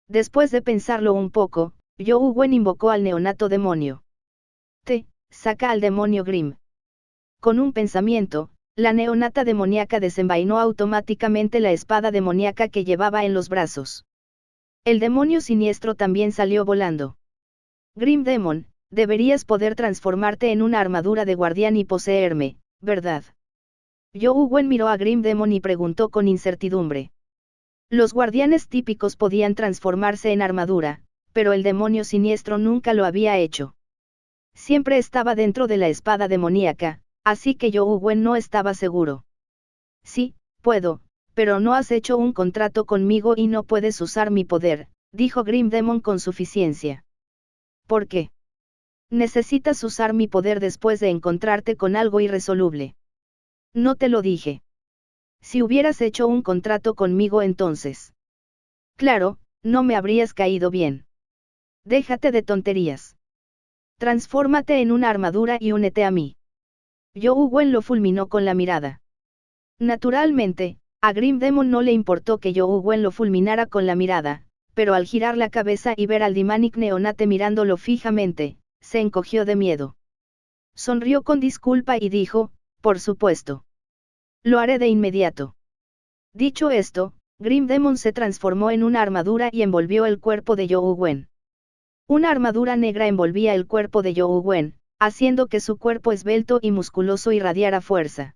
Después de pensarlo un poco, Yougwen invocó al neonato demonio. Saca al demonio Grimm. Con un pensamiento, la neonata demoníaca desenvainó automáticamente la espada demoníaca que llevaba en los brazos. El demonio siniestro también salió volando. Grim Demon, deberías poder transformarte en una armadura de guardián y poseerme, ¿verdad? Yougwen miró a Grim Demon y preguntó con incertidumbre. Los guardianes típicos podían transformarse en armadura, pero el demonio siniestro nunca lo había hecho. Siempre estaba dentro de la espada demoníaca, así que Yougwen no estaba seguro. Sí, puedo, pero no has hecho un contrato conmigo y no puedes usar mi poder, dijo Grim Demon con suficiencia. ¿Por qué? Necesitas usar mi poder después de encontrarte con algo irresoluble. No te lo dije. Si hubieras hecho un contrato conmigo entonces. Claro, no me habrías caído bien. Déjate de tonterías. Transfórmate en una armadura y únete a mí. Yougwen lo fulminó con la mirada. Naturalmente, a Grim Demon no le importó que Yougwen lo fulminara con la mirada, pero al girar la cabeza y ver al Dimanic Neonate mirándolo fijamente, se encogió de miedo. Sonrió con disculpa y dijo, por supuesto. Lo haré de inmediato. Dicho esto, Grim Demon se transformó en una armadura y envolvió el cuerpo de Yougwen. Una armadura negra envolvía el cuerpo de Yougwen, haciendo que su cuerpo esbelto y musculoso irradiara fuerza.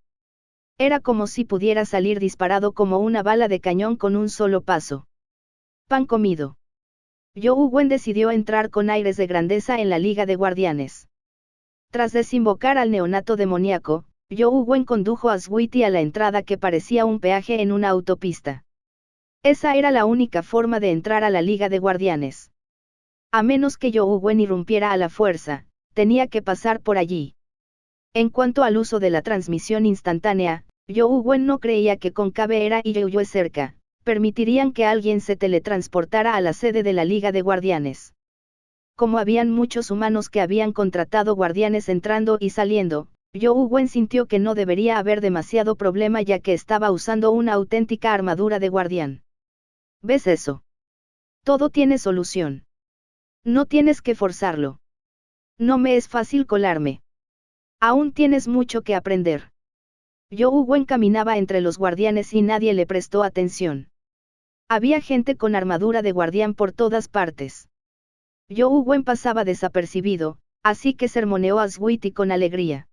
Era como si pudiera salir disparado como una bala de cañón con un solo paso. Pan comido. Yougwen decidió entrar con aires de grandeza en la Liga de Guardianes. Tras desinvocar al neonato demoníaco, Yougwen condujo a Sweetie a la entrada que parecía un peaje en una autopista. Esa era la única forma de entrar a la Liga de Guardianes. A menos que Yougwen irrumpiera a la fuerza, tenía que pasar por allí. En cuanto al uso de la transmisión instantánea, Zhou Wen no creía que con Caveira y Youyue cerca, permitirían que alguien se teletransportara a la sede de la Liga de Guardianes. Como habían muchos humanos que habían contratado guardianes entrando y saliendo, Zhou Wen sintió que no debería haber demasiado problema ya que estaba usando una auténtica armadura de guardián. ¿Ves eso? Todo tiene solución. No tienes que forzarlo. No me es fácil colarme. Aún tienes mucho que aprender. Zhou Wen caminaba entre los guardianes y nadie le prestó atención. Había gente con armadura de guardián por todas partes. Zhou Wen pasaba desapercibido, así que sermoneó a Sweetie con alegría.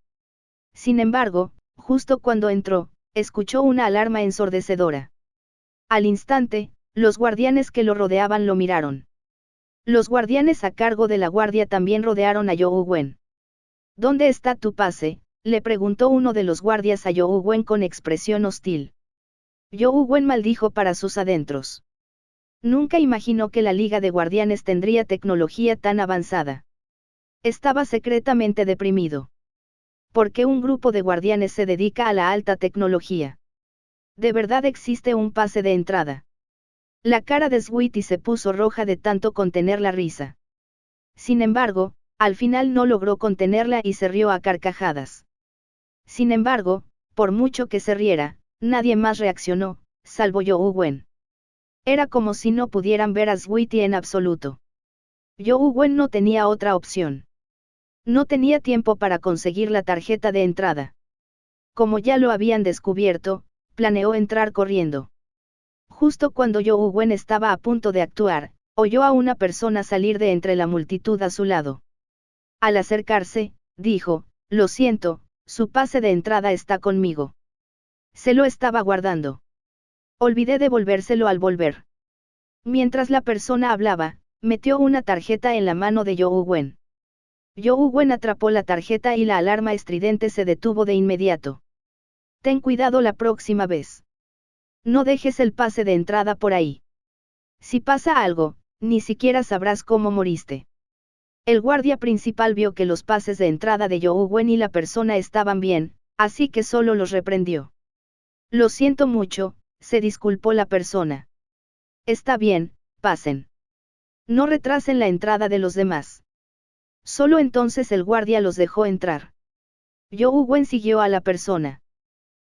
Sin embargo, justo cuando entró, escuchó una alarma ensordecedora. Al instante, los guardianes que lo rodeaban lo miraron. Los guardianes a cargo de la guardia también rodearon a Zhou Wen. ¿Dónde está tu pase?, le preguntó uno de los guardias a Zhou Wen con expresión hostil. Zhou Wen maldijo para sus adentros. Nunca imaginó que la Liga de Guardianes tendría tecnología tan avanzada. Estaba secretamente deprimido. ¿Por qué un grupo de guardianes se dedica a la alta tecnología? ¿De verdad existe un pase de entrada? La cara de Sweetie se puso roja de tanto contener la risa. Sin embargo, al final no logró contenerla y se rió a carcajadas. Sin embargo, por mucho que se riera, nadie más reaccionó, salvo Zhou Wen. Era como si no pudieran ver a Sweetie en absoluto. Zhou Wen no tenía otra opción. No tenía tiempo para conseguir la tarjeta de entrada. Como ya lo habían descubierto, planeó entrar corriendo. Justo cuando Zhou Wen estaba a punto de actuar, oyó a una persona salir de entre la multitud a su lado. Al acercarse, dijo, «Lo siento, su pase de entrada está conmigo. Se lo estaba guardando. Olvidé devolvérselo al volver». Mientras la persona hablaba, metió una tarjeta en la mano de Zhou Wen. Zhou Wen atrapó la tarjeta y la alarma estridente se detuvo de inmediato. «Ten cuidado la próxima vez. No dejes el pase de entrada por ahí. Si pasa algo, ni siquiera sabrás cómo moriste». El guardia principal vio que los pases de entrada de Zhou Wen y la persona estaban bien, así que solo los reprendió. «Lo siento mucho», se disculpó la persona. «Está bien, pasen. No retrasen la entrada de los demás». Solo entonces el guardia los dejó entrar. Zhou Wen siguió a la persona.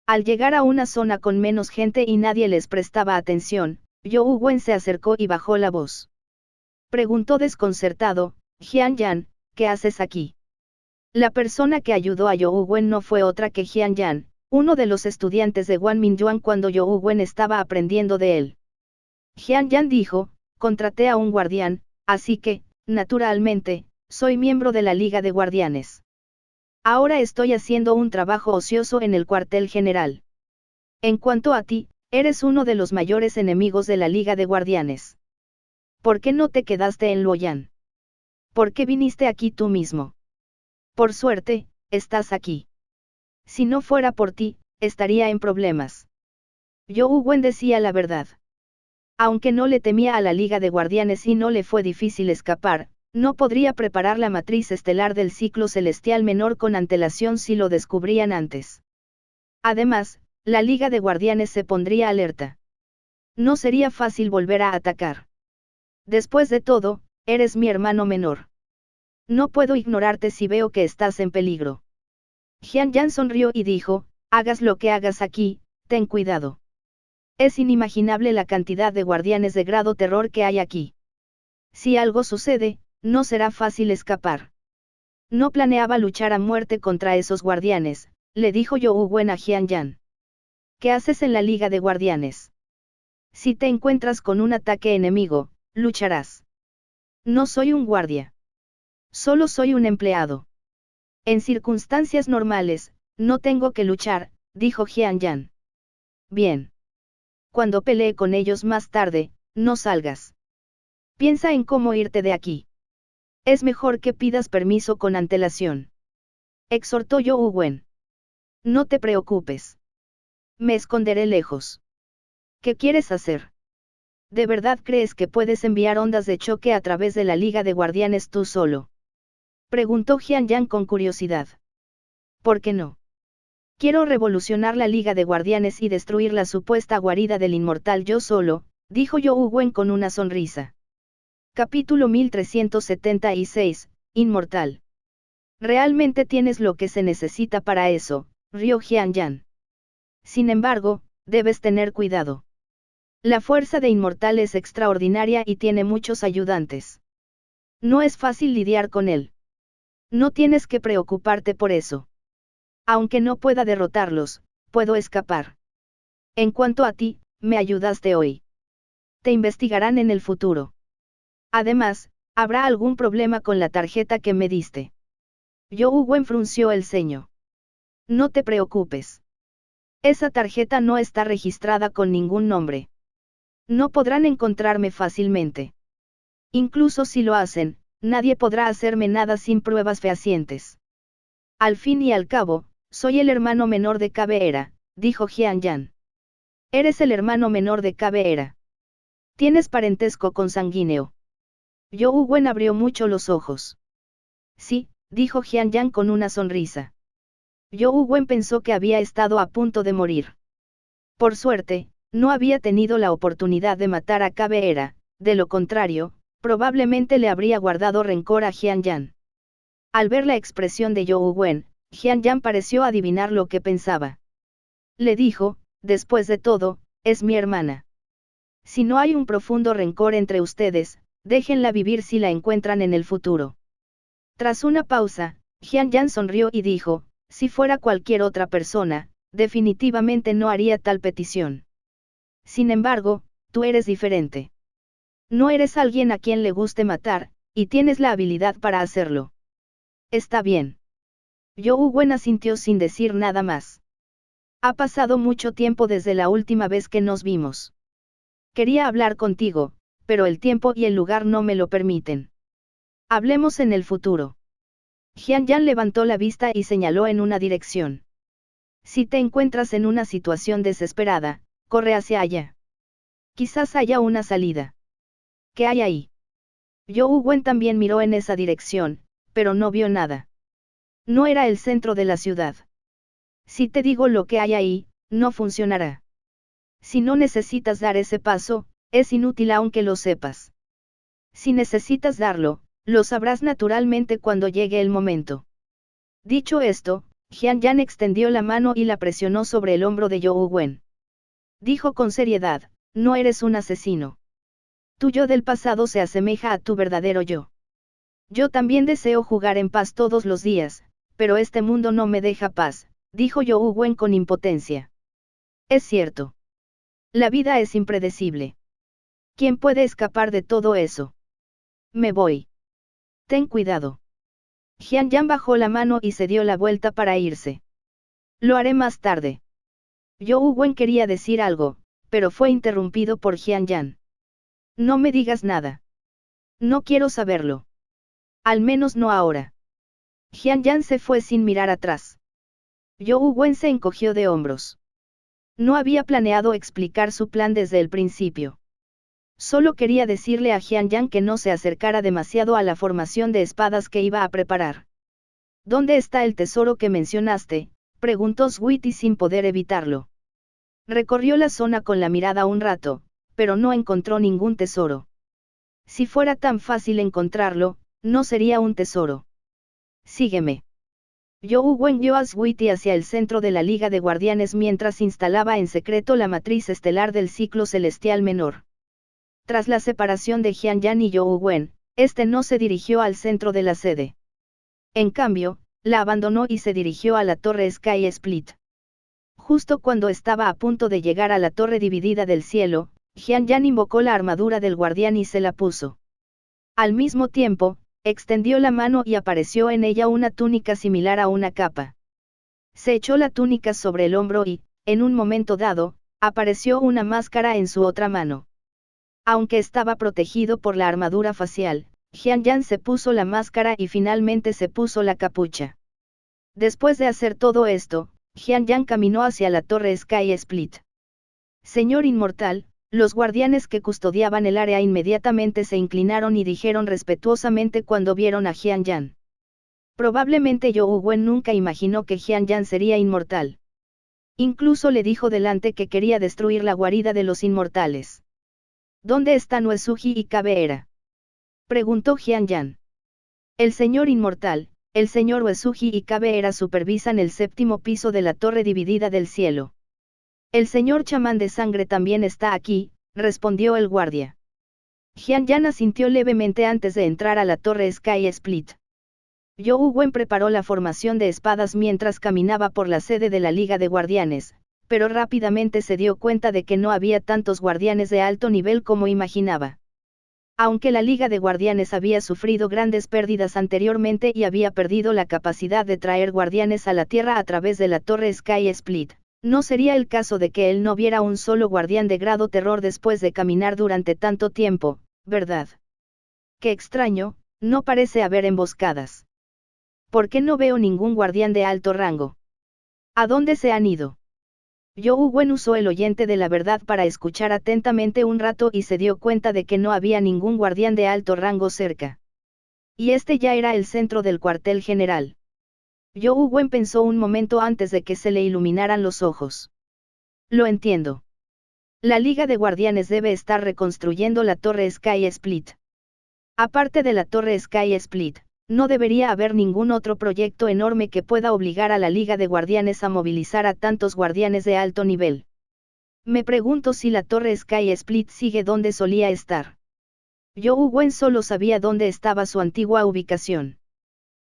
Al llegar a una zona con menos gente y nadie les prestaba atención, Zhou Wen se acercó y bajó la voz. Preguntó desconcertado, «Jian Yan, ¿qué haces aquí?». La persona que ayudó a Zhou Wen no fue otra que Jian Yan, uno de los estudiantes de Wan Mingyuan cuando Zhou Wen estaba aprendiendo de él. Jian Yan dijo, «Contraté a un guardián, así que, naturalmente, soy miembro de la Liga de Guardianes. Ahora estoy haciendo un trabajo ocioso en el cuartel general. En cuanto a ti, eres uno de los mayores enemigos de la Liga de Guardianes. ¿Por qué no te quedaste en Luoyang? ¿Por qué viniste aquí tú mismo? Por suerte, estás aquí. Si no fuera por ti, estaría en problemas». Zhou Wen decía la verdad. Aunque no le temía a la Liga de Guardianes y no le fue difícil escapar, no podría preparar la matriz estelar del ciclo celestial menor con antelación si lo descubrían antes. Además, la Liga de Guardianes se pondría alerta. No sería fácil volver a atacar. Después de todo, eres mi hermano menor. No puedo ignorarte si veo que estás en peligro. Jian Yan sonrió y dijo, «Hagas lo que hagas aquí, ten cuidado. Es inimaginable la cantidad de guardianes de grado terror que hay aquí. Si algo sucede, no será fácil escapar». No planeaba luchar a muerte contra esos guardianes, le dijo Zhou Wen a Jian Yan. «¿Qué haces en la Liga de Guardianes? Si te encuentras con un ataque enemigo, lucharás». «No soy un guardia. Solo soy un empleado. En circunstancias normales, no tengo que luchar», dijo Jian Yan. «Bien. Cuando pelee con ellos más tarde, no salgas. Piensa en cómo irte de aquí. Es mejor que pidas permiso con antelación», exhortó Zhou Wen. «No te preocupes. Me esconderé lejos». «¿Qué quieres hacer? ¿De verdad crees que puedes enviar ondas de choque a través de la Liga de Guardianes tú solo?». Preguntó Jian Yan con curiosidad. ¿Por qué no? Quiero revolucionar la Liga de Guardianes y destruir la supuesta guarida del inmortal yo solo, dijo You Wen con una sonrisa. Capítulo 1376, Inmortal. Realmente tienes lo que se necesita para eso, rió Jian Yan. Sin embargo, debes tener cuidado. La fuerza de Inmortal es extraordinaria y tiene muchos ayudantes. No es fácil lidiar con él. No tienes que preocuparte por eso. Aunque no pueda derrotarlos, puedo escapar. En cuanto a ti, me ayudaste hoy. Te investigarán en el futuro. Además, habrá algún problema con la tarjeta que me diste. You Wen frunció el ceño. No te preocupes. Esa tarjeta no está registrada con ningún nombre. No podrán encontrarme fácilmente. Incluso si lo hacen, nadie podrá hacerme nada sin pruebas fehacientes. Al fin y al cabo, soy el hermano menor de Caveira, dijo Jian Yan. Eres el hermano menor de Caveira. Tienes parentesco consanguíneo. You Wen abrió mucho los ojos. Sí, dijo Jian Yan con una sonrisa. You Wen pensó que había estado a punto de morir. Por suerte, no había tenido la oportunidad de matar a Caveira, de lo contrario, probablemente le habría guardado rencor a Jian Yan. Al ver la expresión de You Wen, Jian Yan pareció adivinar lo que pensaba. Le dijo, después de todo, es mi hermana. Si no hay un profundo rencor entre ustedes, déjenla vivir si la encuentran en el futuro. Tras una pausa, Jian Yan sonrió y dijo, si fuera cualquier otra persona, definitivamente no haría tal petición. Sin embargo, tú eres diferente. No eres alguien a quien le guste matar, y tienes la habilidad para hacerlo. Está bien. You Wen asintió sin decir nada más. Ha pasado mucho tiempo desde la última vez que nos vimos. Quería hablar contigo, pero el tiempo y el lugar no me lo permiten. Hablemos en el futuro. Jian Yan levantó la vista y señaló en una dirección. Si te encuentras en una situación desesperada, corre hacia allá. Quizás haya una salida. ¿Qué hay ahí? You Wen también miró en esa dirección, pero no vio nada. No era el centro de la ciudad. Si te digo lo que hay ahí, no funcionará. Si no necesitas dar ese paso, es inútil aunque lo sepas. Si necesitas darlo, lo sabrás naturalmente cuando llegue el momento. Dicho esto, Jian Yan extendió la mano y la presionó sobre el hombro de You Wen. Dijo con seriedad, no eres un asesino. Tu yo del pasado se asemeja a tu verdadero yo. Yo también deseo jugar en paz todos los días, pero este mundo no me deja paz, dijo You Wen con impotencia. Es cierto. La vida es impredecible. ¿Quién puede escapar de todo eso? Me voy. Ten cuidado. Jian Yan bajó la mano y se dio la vuelta para irse. Lo haré más tarde. You Wen quería decir algo, pero fue interrumpido por Jian Yan. No me digas nada. No quiero saberlo. Al menos no ahora. Jian Yan se fue sin mirar atrás. You Wen se encogió de hombros. No había planeado explicar su plan desde el principio. Solo quería decirle a Jian Yan que no se acercara demasiado a la formación de espadas que iba a preparar. ¿Dónde está el tesoro que mencionaste?, preguntó Sweetie sin poder evitarlo. Recorrió la zona con la mirada un rato, pero no encontró ningún tesoro. Si fuera tan fácil encontrarlo, no sería un tesoro. Sígueme. You Wen guió a Sweetie hacia el centro de la Liga de Guardianes mientras instalaba en secreto la matriz estelar del ciclo celestial menor. Tras la separación de Jian Yan y You Wen, este no se dirigió al centro de la sede. En cambio, la abandonó y se dirigió a la torre Sky Split. Justo cuando estaba a punto de llegar a la torre dividida del cielo, Jian Yan invocó la armadura del guardián y se la puso. Al mismo tiempo, extendió la mano y apareció en ella una túnica similar a una capa. Se echó la túnica sobre el hombro y, en un momento dado, apareció una máscara en su otra mano. Aunque estaba protegido por la armadura facial, Jian Yan se puso la máscara y finalmente se puso la capucha. Después de hacer todo esto, Jian Yan caminó hacia la torre Sky Split. Señor Inmortal, los guardianes que custodiaban el área inmediatamente se inclinaron y dijeron respetuosamente cuando vieron a Jian Yan. Probablemente Zhou Wen nunca imaginó que Xianyan sería inmortal. Incluso le dijo delante que quería destruir la guarida de los inmortales. ¿Dónde están Uesugi y Cabeera?, preguntó Xianyan. El señor inmortal, el señor Uesugi y Cabeera supervisan el 7º piso de la torre dividida del cielo. El señor chamán de sangre también está aquí, respondió el guardia. Xianyan asintió levemente antes de entrar a la torre Sky Split. Zhou Wen preparó la formación de espadas mientras caminaba por la sede de la Liga de Guardianes, pero rápidamente se dio cuenta de que no había tantos guardianes de alto nivel como imaginaba. Aunque la Liga de Guardianes había sufrido grandes pérdidas anteriormente y había perdido la capacidad de traer guardianes a la Tierra a través de la torre Sky Split, no sería el caso de que él no viera un solo guardián de grado terror después de caminar durante tanto tiempo, ¿verdad? Qué extraño, no parece haber emboscadas. ¿Por qué no veo ningún guardián de alto rango? ¿A dónde se han ido? Zhou Wen usó el oyente de la verdad para escuchar atentamente un rato y se dio cuenta de que no había ningún guardián de alto rango cerca. Y este ya era el centro del cuartel general. Zhou Wen pensó un momento antes de que se le iluminaran los ojos. Lo entiendo. La Liga de Guardianes debe estar reconstruyendo la torre Sky Split. Aparte de la torre Sky Split, no debería haber ningún otro proyecto enorme que pueda obligar a la Liga de Guardianes a movilizar a tantos guardianes de alto nivel. Me pregunto si la torre Sky Split sigue donde solía estar. Zhou Wen solo sabía dónde estaba su antigua ubicación.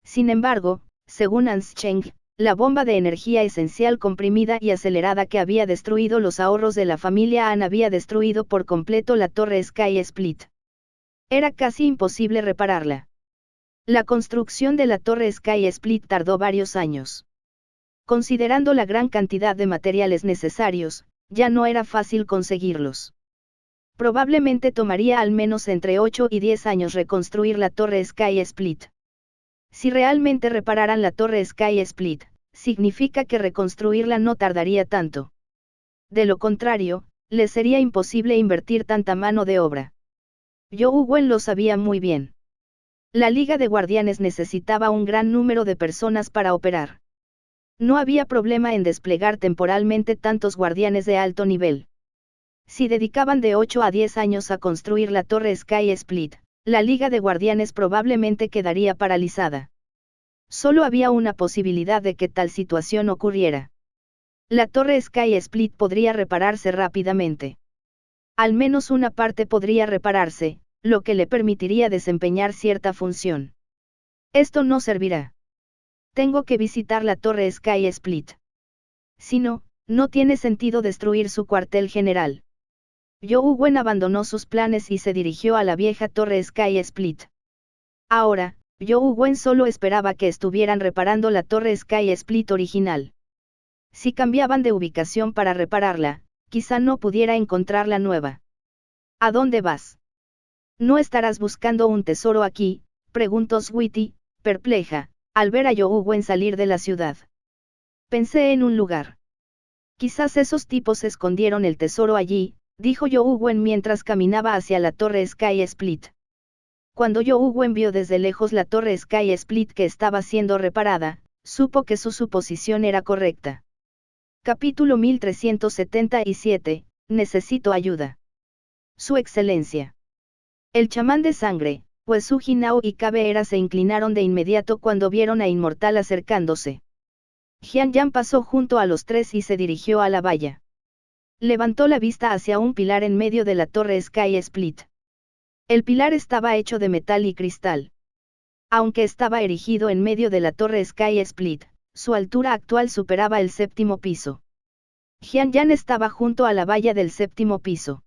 Sin embargo, según Ans Cheng, la bomba de energía esencial comprimida y acelerada que había destruido los ahorros de la familia An había destruido por completo la torre Sky Split. Era casi imposible repararla. La construcción de la torre Sky Split tardó varios años. Considerando la gran cantidad de materiales necesarios, ya no era fácil conseguirlos. Probablemente tomaría al menos entre 8 y 10 años reconstruir la torre Sky Split. Si realmente repararan la torre Sky Split, significa que reconstruirla no tardaría tanto. De lo contrario, les sería imposible invertir tanta mano de obra. Zhou Wen lo sabía muy bien. La Liga de Guardianes necesitaba un gran número de personas para operar. No había problema en desplegar temporalmente tantos guardianes de alto nivel. Si dedicaban de 8 a 10 años a construir la torre Sky Split, la Liga de Guardianes probablemente quedaría paralizada. Solo había una posibilidad de que tal situación ocurriera. La torre Sky Split podría repararse rápidamente. Al menos una parte podría repararse, lo que le permitiría desempeñar cierta función. Esto no servirá. Tengo que visitar la torre Sky Split. Si no, no tiene sentido destruir su cuartel general. Zhou Wen abandonó sus planes y se dirigió a la vieja torre Sky Split. Ahora, Zhou Wen solo esperaba que estuvieran reparando la torre Sky Split original. Si cambiaban de ubicación para repararla, quizá no pudiera encontrar la nueva. ¿A dónde vas? ¿No estarás buscando un tesoro aquí?, preguntó Sweetie, perpleja, al ver a Zhou Wen salir de la ciudad. Pensé en un lugar. Quizás esos tipos escondieron el tesoro allí, dijo Zhou Wen mientras caminaba hacia la torre Sky Split. Cuando Zhou Wen vio desde lejos la torre Sky Split que estaba siendo reparada, supo que su suposición era correcta. Capítulo 1377, necesito ayuda. Su excelencia. El chamán de sangre, Uesugi Nao y Cabeera se inclinaron de inmediato cuando vieron a Inmortal acercándose. Xianyan pasó junto a los tres y se dirigió a la valla. Levantó la vista hacia un pilar en medio de la torre Sky Split. El pilar estaba hecho de metal y cristal. Aunque estaba erigido en medio de la torre Sky Split, su altura actual superaba el 7º piso. Xianyan estaba junto a la valla del 7º piso.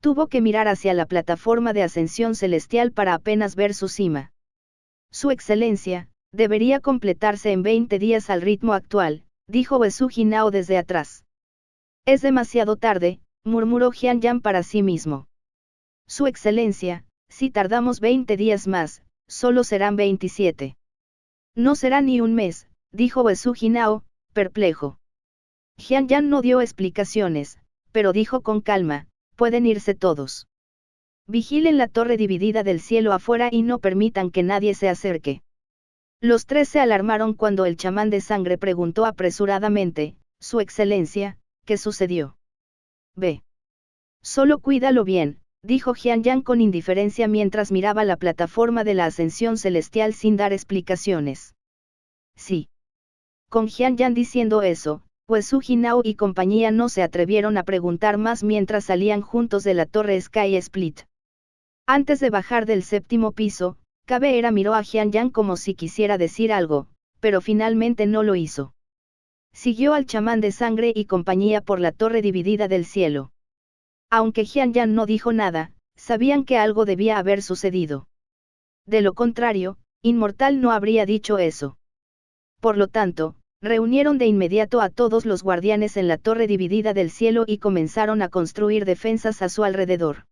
Tuvo que mirar hacia la plataforma de ascensión celestial para apenas ver su cima. Su excelencia, debería completarse en 20 días al ritmo actual, dijo Uesugi Nao desde atrás. Es demasiado tarde, murmuró Xianyan para sí mismo. Su excelencia, si tardamos 20 días más, solo serán 27. No será ni un mes, dijo Uesugi Nao, perplejo. Xianyan no dio explicaciones, pero dijo con calma, pueden irse todos. Vigilen la torre dividida del cielo afuera y no permitan que nadie se acerque. Los tres se alarmaron cuando el chamán de sangre preguntó apresuradamente, «Su Excelencia, ¿qué sucedió?» «Ve. Solo cuídalo bien», dijo Jianyang con indiferencia mientras miraba la plataforma de la ascensión celestial sin dar explicaciones. Sí. Con Jianyang diciendo eso, pues Su Jinao y compañía no se atrevieron a preguntar más mientras salían juntos de la torre Sky Split. Antes de bajar del 7º piso, Caveira miró a Jianyang como si quisiera decir algo, pero finalmente no lo hizo. Siguió al chamán de sangre y compañía por la torre dividida del cielo. Aunque Jianyang no dijo nada, sabían que algo debía haber sucedido. De lo contrario, Inmortal no habría dicho eso. Por lo tanto, reunieron de inmediato a todos los guardianes en la torre dividida del cielo y comenzaron a construir defensas a su alrededor.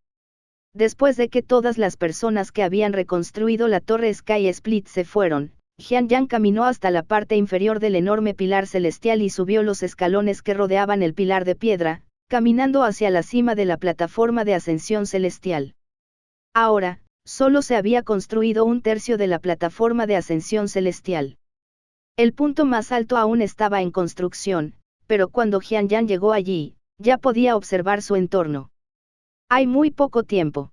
Después de que todas las personas que habían reconstruido la torre Sky Split se fueron, Jianyang caminó hasta la parte inferior del enorme pilar celestial y subió los escalones que rodeaban el pilar de piedra, caminando hacia la cima de la plataforma de ascensión celestial. Ahora, solo se había construido 1/3 de la plataforma de ascensión celestial. El punto más alto aún estaba en construcción, pero cuando Jianyang llegó allí, ya podía observar su entorno. Hay muy poco tiempo.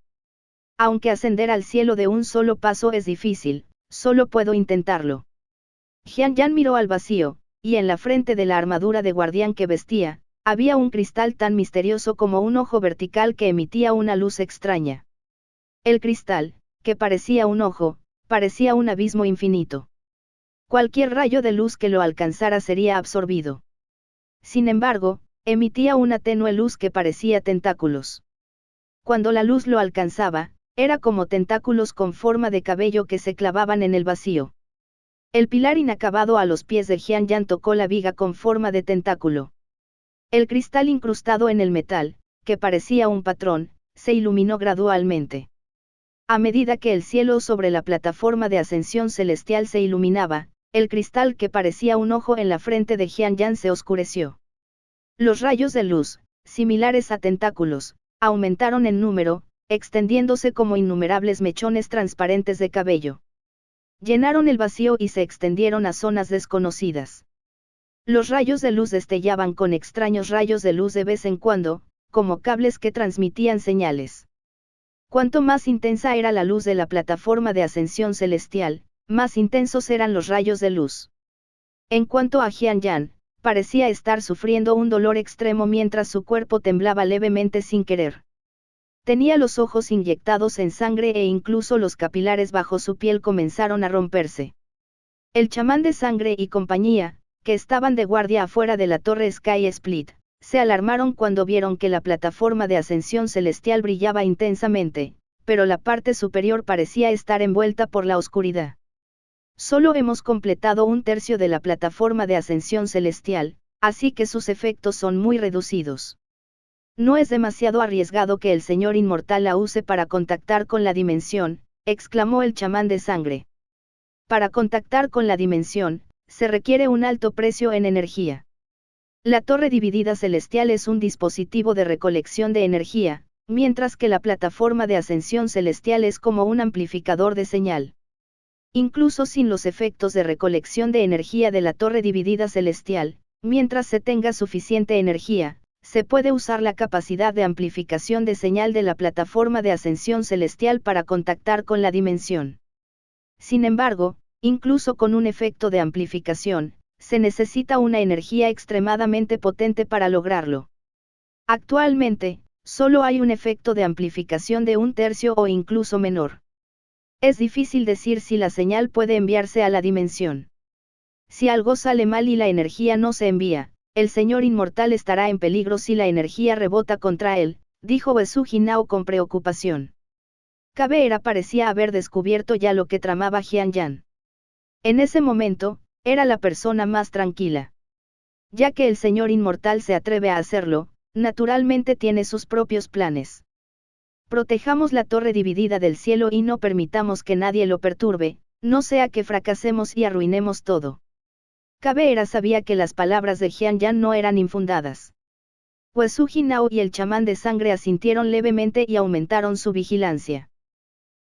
Aunque ascender al cielo de un solo paso es difícil, solo puedo intentarlo. Jianyang miró al vacío, y en la frente de la armadura de guardián que vestía, había un cristal tan misterioso como un ojo vertical que emitía una luz extraña. El cristal, que parecía un ojo, parecía un abismo infinito. Cualquier rayo de luz que lo alcanzara sería absorbido. Sin embargo, emitía una tenue luz que parecía tentáculos. Cuando la luz lo alcanzaba, era como tentáculos con forma de cabello que se clavaban en el vacío. El pilar inacabado a los pies de Jianyang tocó la viga con forma de tentáculo. El cristal incrustado en el metal, que parecía un patrón, se iluminó gradualmente. A medida que el cielo sobre la plataforma de ascensión celestial se iluminaba, el cristal que parecía un ojo en la frente de Jianyang se oscureció. Los rayos de luz, similares a tentáculos, aumentaron en número, extendiéndose como innumerables mechones transparentes de cabello. Llenaron el vacío y se extendieron a zonas desconocidas. Los rayos de luz destellaban con extraños rayos de luz de vez en cuando, como cables que transmitían señales. Cuanto más intensa era la luz de la plataforma de ascensión celestial, más intensos eran los rayos de luz. En cuanto a Jianyang, parecía estar sufriendo un dolor extremo mientras su cuerpo temblaba levemente sin querer. Tenía los ojos inyectados en sangre e incluso los capilares bajo su piel comenzaron a romperse. El chamán de sangre y compañía, que estaban de guardia afuera de la torre Sky Split, se alarmaron cuando vieron que la plataforma de ascensión celestial brillaba intensamente, pero la parte superior parecía estar envuelta por la oscuridad. Solo hemos completado 1/3 de la plataforma de ascensión celestial, así que sus efectos son muy reducidos. No es demasiado arriesgado que el señor inmortal la use para contactar con la dimensión, exclamó el chamán de sangre. Para contactar con la dimensión, se requiere un alto precio en energía. La torre dividida celestial es un dispositivo de recolección de energía, mientras que la plataforma de ascensión celestial es como un amplificador de señal. Incluso sin los efectos de recolección de energía de la torre dividida celestial, mientras se tenga suficiente energía, se puede usar la capacidad de amplificación de señal de la plataforma de ascensión celestial para contactar con la dimensión. Sin embargo, incluso con un efecto de amplificación, se necesita una energía extremadamente potente para lograrlo. Actualmente, solo hay un efecto de amplificación de 1/3 o incluso menor. Es difícil decir si la señal puede enviarse a la dimensión. Si algo sale mal y la energía no se envía, el señor inmortal estará en peligro si la energía rebota contra él, dijo Wesu Jinao con preocupación. Caveira parecía haber descubierto ya lo que tramaba Jianyang. En ese momento, era la persona más tranquila. Ya que el señor inmortal se atreve a hacerlo, naturalmente tiene sus propios planes. Protejamos la torre dividida del cielo y no permitamos que nadie lo perturbe, no sea que fracasemos y arruinemos todo. Caveira sabía que las palabras de Jianyang no eran infundadas. Wesu Jinao y el chamán de sangre asintieron levemente y aumentaron su vigilancia.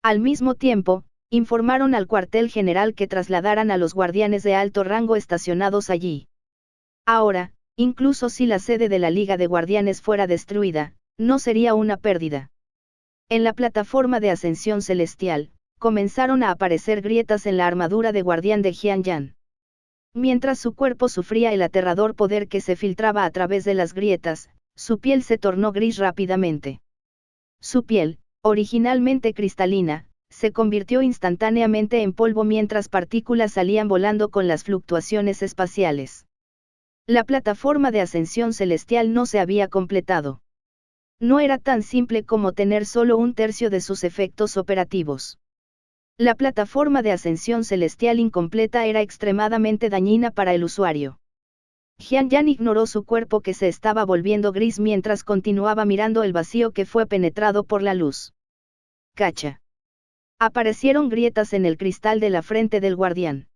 Al mismo tiempo, Informaron al cuartel general que trasladaran a los guardianes de alto rango estacionados allí. Ahora, incluso si la sede de la Liga de Guardianes fuera destruida, no sería una pérdida. En la plataforma de ascensión celestial, comenzaron a aparecer grietas en la armadura de guardián de Xianyan. Mientras su cuerpo sufría el aterrador poder que se filtraba a través de las grietas, su piel se tornó gris rápidamente. Su piel, originalmente cristalina, se convirtió instantáneamente en polvo mientras partículas salían volando con las fluctuaciones espaciales. La plataforma de ascensión celestial no se había completado. No era tan simple como tener solo un tercio de sus efectos operativos. La plataforma de ascensión celestial incompleta era extremadamente dañina para el usuario. Xianyan ignoró su cuerpo que se estaba volviendo gris mientras continuaba mirando el vacío que fue penetrado por la luz. Cacha. Aparecieron grietas en el cristal de la frente del guardián.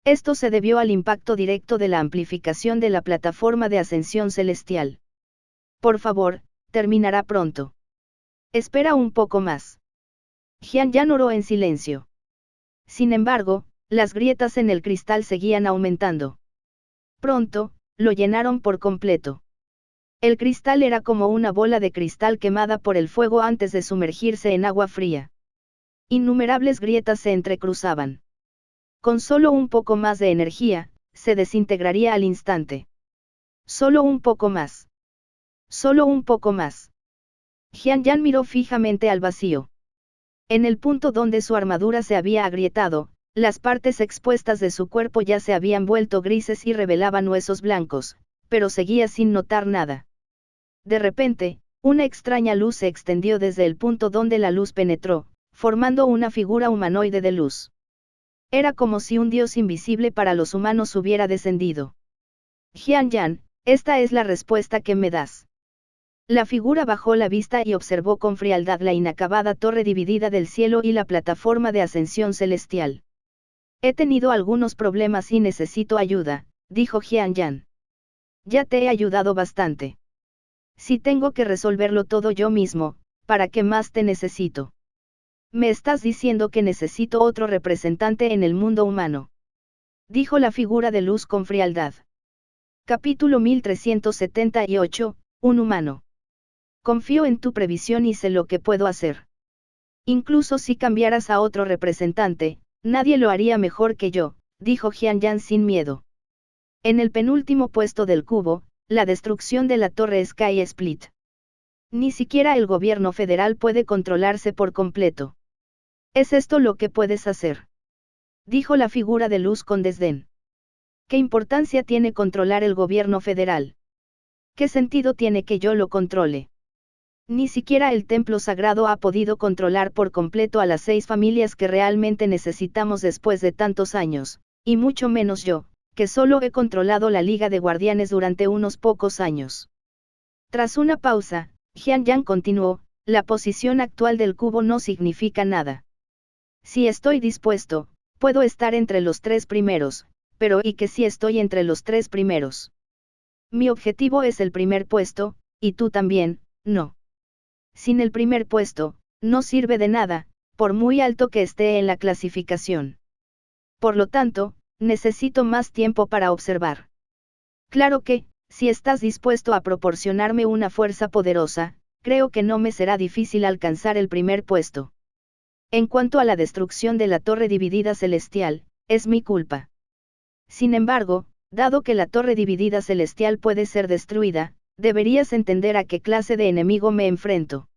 Esto se debió al impacto directo de la amplificación de la plataforma de ascensión celestial. Por favor, terminará pronto. Espera un poco más. Xianyan oró en silencio. Sin embargo, las grietas en el cristal seguían aumentando. Pronto, lo llenaron por completo. El cristal era como una bola de cristal quemada por el fuego antes de sumergirse en agua fría. Innumerables grietas se entrecruzaban. Con solo un poco más de energía, se desintegraría al instante. Solo un poco más. Solo un poco más. Xianyan miró fijamente al vacío. En el punto donde su armadura se había agrietado, las partes expuestas de su cuerpo ya se habían vuelto grises y revelaban huesos blancos, pero seguía sin notar nada. De repente, una extraña luz se extendió desde el punto donde la luz penetró, formando una figura humanoide de luz. Era como si un dios invisible para los humanos hubiera descendido. Xianyan, esta es la respuesta que me das. La figura bajó la vista y observó con frialdad la inacabada torre dividida del cielo y la plataforma de ascensión celestial. He tenido algunos problemas y necesito ayuda, dijo Xianyan. Ya te he ayudado bastante. Si tengo que resolverlo todo yo mismo, ¿para qué más te necesito? Me estás diciendo que necesito otro representante en el mundo humano. Dijo la figura de luz con frialdad. Capítulo 1378, un humano. Confío en tu previsión y sé lo que puedo hacer. Incluso si cambiaras a otro representante, nadie lo haría mejor que yo, dijo Xianyan sin miedo. En el penúltimo puesto del cubo, la destrucción de la torre Sky Split. Ni siquiera el gobierno federal puede controlarse por completo. ¿Es esto lo que puedes hacer? Dijo la figura de luz con desdén. ¿Qué importancia tiene controlar el gobierno federal? ¿Qué sentido tiene que yo lo controle? Ni siquiera el templo sagrado ha podido controlar por completo a las 6 familias que realmente necesitamos después de tantos años, y mucho menos yo, que solo he controlado la Liga de Guardianes durante unos pocos años. Tras una pausa, Xianyan continuó, la posición actual del cubo no significa nada. Si estoy dispuesto, puedo estar entre los 3 primeros, pero ¿y que si estoy entre los 3 primeros? Mi objetivo es el primer puesto, y tú también, no. Sin el primer puesto, no sirve de nada, por muy alto que esté en la clasificación. Por lo tanto, necesito más tiempo para observar. Claro que, si estás dispuesto a proporcionarme una fuerza poderosa, creo que no me será difícil alcanzar el primer puesto. En cuanto a la destrucción de la torre dividida celestial, es mi culpa. Sin embargo, dado que la torre dividida celestial puede ser destruida, deberías entender a qué clase de enemigo me enfrento.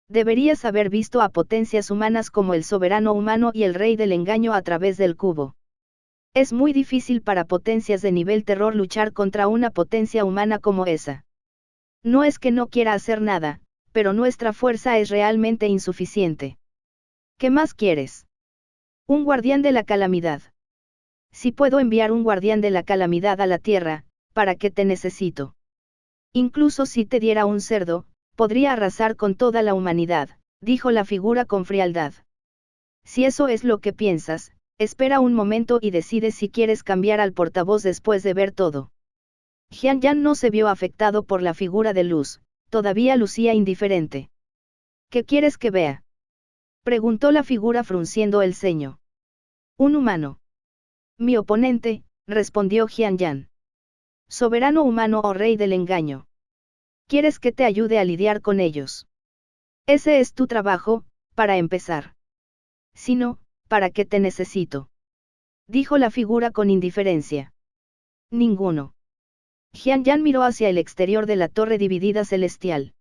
Deberías haber visto a potencias humanas como el soberano humano y el rey del engaño a través del cubo. Es muy difícil para potencias de nivel terror luchar contra una potencia humana como esa. No es que no quiera hacer nada, pero nuestra fuerza es realmente insuficiente. ¿Qué más quieres? Un guardián de la calamidad. Si puedo enviar un guardián de la calamidad a la tierra, ¿para qué te necesito? Incluso si te diera un cerdo, podría arrasar con toda la humanidad, dijo la figura con frialdad. Si eso es lo que piensas, espera un momento y decide si quieres cambiar al portavoz después de ver todo. Xianyan no se vio afectado por la figura de luz, todavía lucía indiferente. ¿Qué quieres que vea? Preguntó la figura frunciendo el ceño. Un humano. Mi oponente, respondió Jian Yan. Soberano humano o rey del engaño. ¿Quieres que te ayude a lidiar con ellos? Ese es tu trabajo, para empezar. Si no, ¿para qué te necesito? Dijo la figura con indiferencia. Ninguno. Jian Yan miró hacia el exterior de la torre dividida celestial.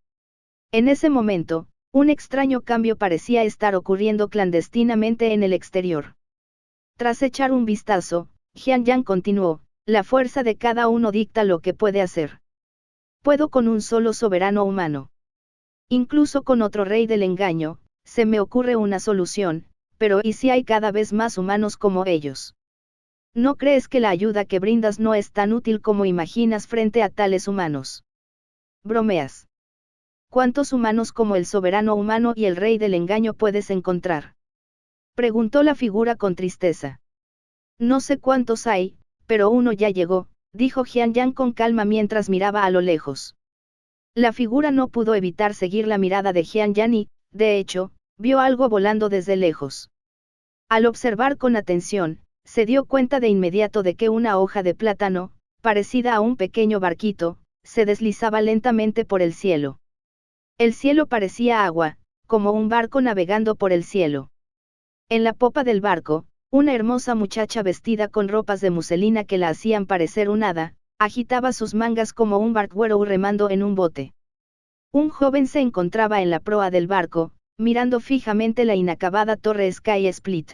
En ese momento, un extraño cambio parecía estar ocurriendo clandestinamente en el exterior. Tras echar un vistazo, Jian Yan continuó, la fuerza de cada uno dicta lo que puede hacer. Puedo con un solo soberano humano. Incluso con otro rey del engaño, se me ocurre una solución, pero ¿y si hay cada vez más humanos como ellos? ¿No crees que la ayuda que brindas no es tan útil como imaginas frente a tales humanos? Bromeas. ¿Cuántos humanos como el soberano humano y el rey del engaño puedes encontrar? Preguntó la figura con tristeza. No sé cuántos hay, pero uno ya llegó, dijo Jian Yan con calma mientras miraba a lo lejos. La figura no pudo evitar seguir la mirada de Jian Yan y, de hecho, vio algo volando desde lejos. Al observar con atención, se dio cuenta de inmediato de que una hoja de plátano, parecida a un pequeño barquito, se deslizaba lentamente por el cielo. El cielo parecía agua, como un barco navegando por el cielo. En la popa del barco, una hermosa muchacha vestida con ropas de muselina que la hacían parecer un hada, agitaba sus mangas como un barquero remando en un bote. Un joven se encontraba en la proa del barco, mirando fijamente la inacabada torre Sky Split.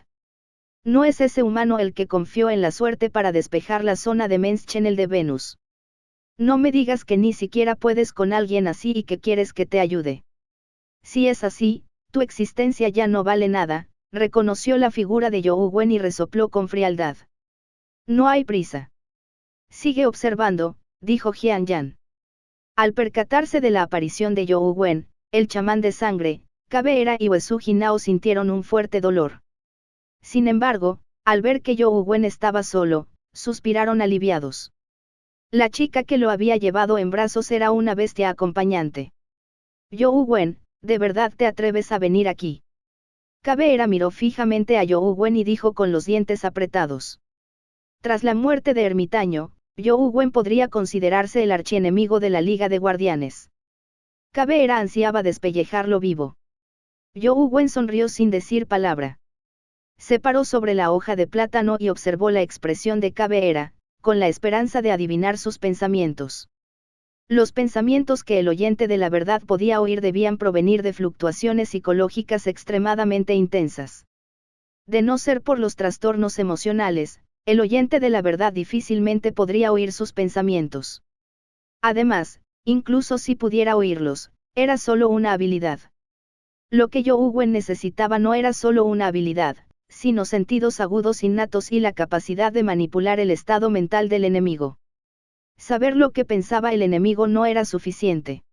No es ese humano el que confió en la suerte para despejar la zona de Men's Channel de Venus. No me digas que ni siquiera puedes con alguien así y que quieres que te ayude. Si es así, tu existencia ya no vale nada, reconoció la figura de You Wen y resopló con frialdad. No hay prisa. Sigue observando, dijo Jian Yan. Al percatarse de la aparición de You Wen, el chamán de sangre, Caveira y Uesugi Nao sintieron un fuerte dolor. Sin embargo, al ver que You Wen estaba solo, suspiraron aliviados. La chica que lo había llevado en brazos era una bestia acompañante. You Wen, ¿de verdad te atreves a venir aquí? Caveira miró fijamente a You Wen y dijo con los dientes apretados. Tras la muerte de Ermitaño, You Wen podría considerarse el archienemigo de la Liga de Guardianes. Caveira ansiaba despellejarlo vivo. You Wen sonrió sin decir palabra. Se paró sobre la hoja de plátano y observó la expresión de Caveira, con la esperanza de adivinar sus pensamientos. Los pensamientos que el oyente de la verdad podía oír debían provenir de fluctuaciones psicológicas extremadamente intensas. De no ser por los trastornos emocionales, el oyente de la verdad difícilmente podría oír sus pensamientos. Además, incluso si pudiera oírlos, era solo una habilidad. Lo que You Wen necesitaba no era solo una habilidad, sino sentidos agudos innatos y la capacidad de manipular el estado mental del enemigo. Saber lo que pensaba el enemigo no era suficiente.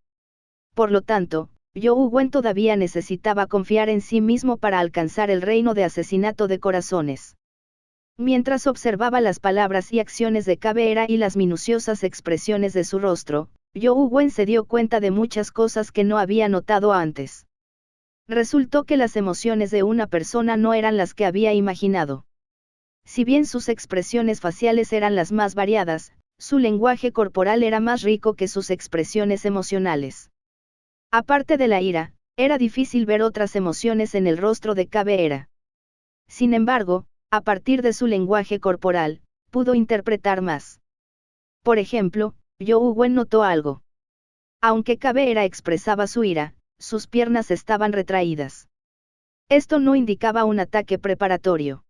Por lo tanto, You Wen todavía necesitaba confiar en sí mismo para alcanzar el reino de asesinato de corazones. Mientras observaba las palabras y acciones de Caveira y las minuciosas expresiones de su rostro, You Wen se dio cuenta de muchas cosas que no había notado antes. Resultó que las emociones de una persona no eran las que había imaginado. Si bien sus expresiones faciales eran las más variadas, su lenguaje corporal era más rico que sus expresiones emocionales. Aparte de la ira, era difícil ver otras emociones en el rostro de Caveira. Sin embargo, a partir de su lenguaje corporal, pudo interpretar más. Por ejemplo, You Wen notó algo. Aunque Caveira expresaba su ira, sus piernas estaban retraídas. Esto no indicaba un ataque preparatorio.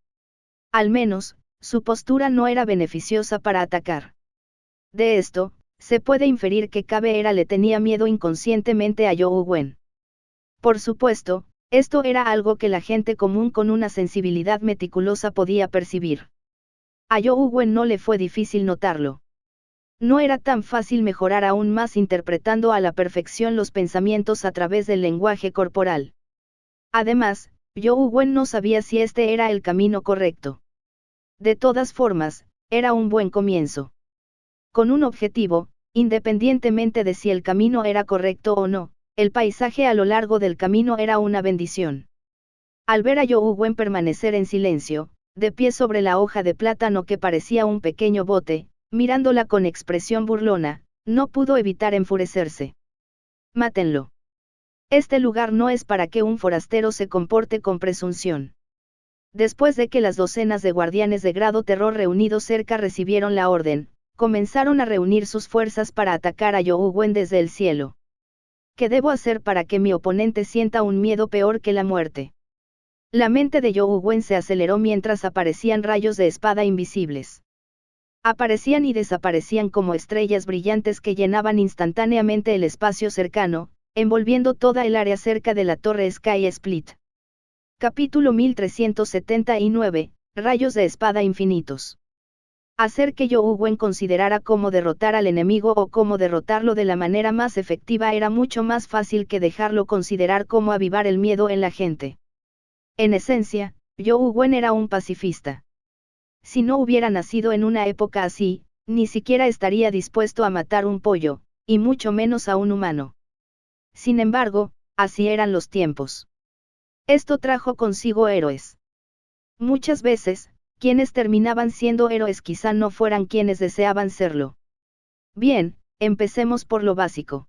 Al menos, su postura no era beneficiosa para atacar. De esto, se puede inferir que Caveira le tenía miedo inconscientemente a You Wen. Por supuesto, esto era algo que la gente común con una sensibilidad meticulosa podía percibir. A You Wen no le fue difícil notarlo. No era tan fácil mejorar aún más interpretando a la perfección los pensamientos a través del lenguaje corporal. Además, You Wen no sabía si este era el camino correcto. De todas formas, era un buen comienzo. Con un objetivo, independientemente de si el camino era correcto o no, el paisaje a lo largo del camino era una bendición. Al ver a Youwen permanecer en silencio, de pie sobre la hoja de plátano que parecía un pequeño bote, mirándola con expresión burlona, no pudo evitar enfurecerse. Mátenlo. Este lugar no es para que un forastero se comporte con presunción. Después de que las docenas de guardianes de grado terror reunidos cerca recibieron la orden, comenzaron a reunir sus fuerzas para atacar a Youwen desde el cielo. ¿Qué debo hacer para que mi oponente sienta un miedo peor que la muerte? La mente de Youwen se aceleró mientras aparecían rayos de espada invisibles. Aparecían y desaparecían como estrellas brillantes que llenaban instantáneamente el espacio cercano, envolviendo toda el área cerca de la torre Sky Split. Capítulo 1379, Rayos de espada infinitos. Hacer que Youwen considerara cómo derrotar al enemigo o cómo derrotarlo de la manera más efectiva era mucho más fácil que dejarlo considerar cómo avivar el miedo en la gente. En esencia, Youwen era un pacifista. Si no hubiera nacido en una época así, ni siquiera estaría dispuesto a matar un pollo, y mucho menos a un humano. Sin embargo, así eran los tiempos. Esto trajo consigo héroes. Muchas veces, quienes terminaban siendo héroes quizá no fueran quienes deseaban serlo. Bien, empecemos por lo básico.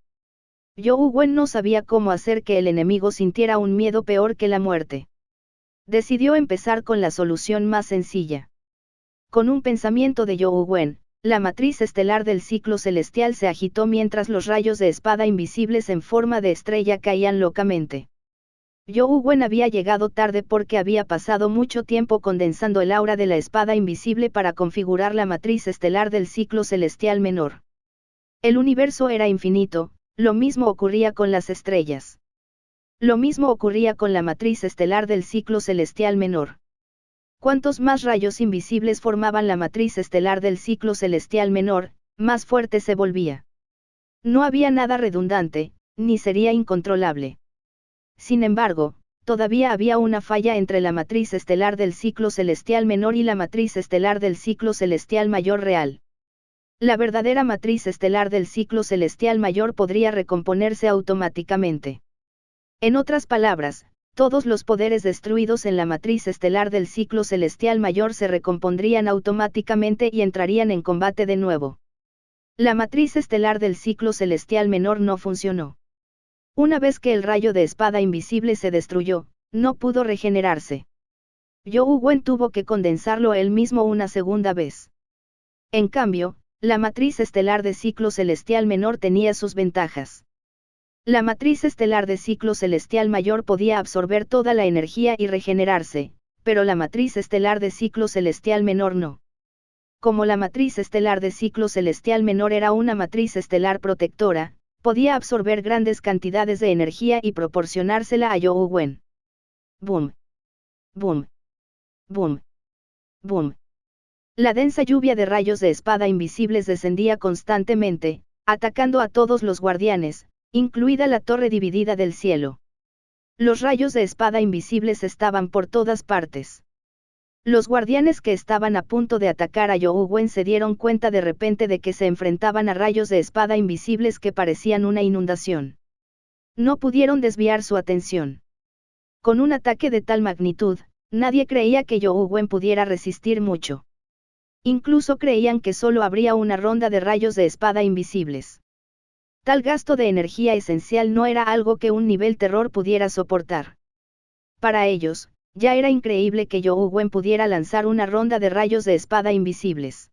Youwen no sabía cómo hacer que el enemigo sintiera un miedo peor que la muerte. Decidió empezar con la solución más sencilla. Con un pensamiento de Youwen, la matriz estelar del ciclo celestial se agitó mientras los rayos de espada invisibles en forma de estrella caían locamente. Youwen había llegado tarde porque había pasado mucho tiempo condensando el aura de la espada invisible para configurar la matriz estelar del ciclo celestial menor. El universo era infinito, lo mismo ocurría con las estrellas. Lo mismo ocurría con la matriz estelar del ciclo celestial menor. Cuantos más rayos invisibles formaban la matriz estelar del ciclo celestial menor, más fuerte se volvía. No había nada redundante, ni sería incontrolable. Sin embargo, todavía había una falla entre la matriz estelar del ciclo celestial menor y la matriz estelar del ciclo celestial mayor real. La verdadera matriz estelar del ciclo celestial mayor podría recomponerse automáticamente. En otras palabras, todos los poderes destruidos en la matriz estelar del ciclo celestial mayor se recompondrían automáticamente y entrarían en combate de nuevo. La matriz estelar del ciclo celestial menor no funcionó. Una vez que el rayo de espada invisible se destruyó, no pudo regenerarse. Youwen tuvo que condensarlo él mismo una segunda vez. En cambio, la matriz estelar de ciclo celestial menor tenía sus ventajas. La matriz estelar de ciclo celestial mayor podía absorber toda la energía y regenerarse, pero la matriz estelar de ciclo celestial menor no. Como la matriz estelar de ciclo celestial menor era una matriz estelar protectora, podía absorber grandes cantidades de energía y proporcionársela a Youwen. Boom. Boom. Boom. Boom. La densa lluvia de rayos de espada invisibles descendía constantemente, atacando a todos los guardianes, incluida la torre dividida del cielo. Los rayos de espada invisibles estaban por todas partes. Los guardianes que estaban a punto de atacar a Youwen se dieron cuenta de repente de que se enfrentaban a rayos de espada invisibles que parecían una inundación. No pudieron desviar su atención. Con un ataque de tal magnitud, nadie creía que Youwen pudiera resistir mucho. Incluso creían que solo habría una ronda de rayos de espada invisibles. Tal gasto de energía esencial no era algo que un nivel terror pudiera soportar. Para ellos, ya era increíble que Youwen pudiera lanzar una ronda de rayos de espada invisibles.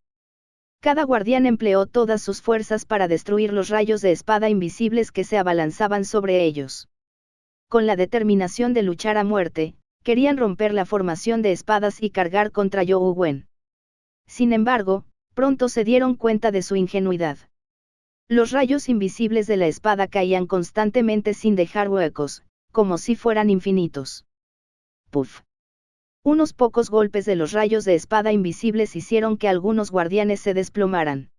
Cada guardián empleó todas sus fuerzas para destruir los rayos de espada invisibles que se abalanzaban sobre ellos. Con la determinación de luchar a muerte, querían romper la formación de espadas y cargar contra Youwen. Sin embargo, pronto se dieron cuenta de su ingenuidad. Los rayos invisibles de la espada caían constantemente sin dejar huecos, como si fueran infinitos. Puff. Unos pocos golpes de los rayos de espada invisibles hicieron que algunos guardianes se desplomaran.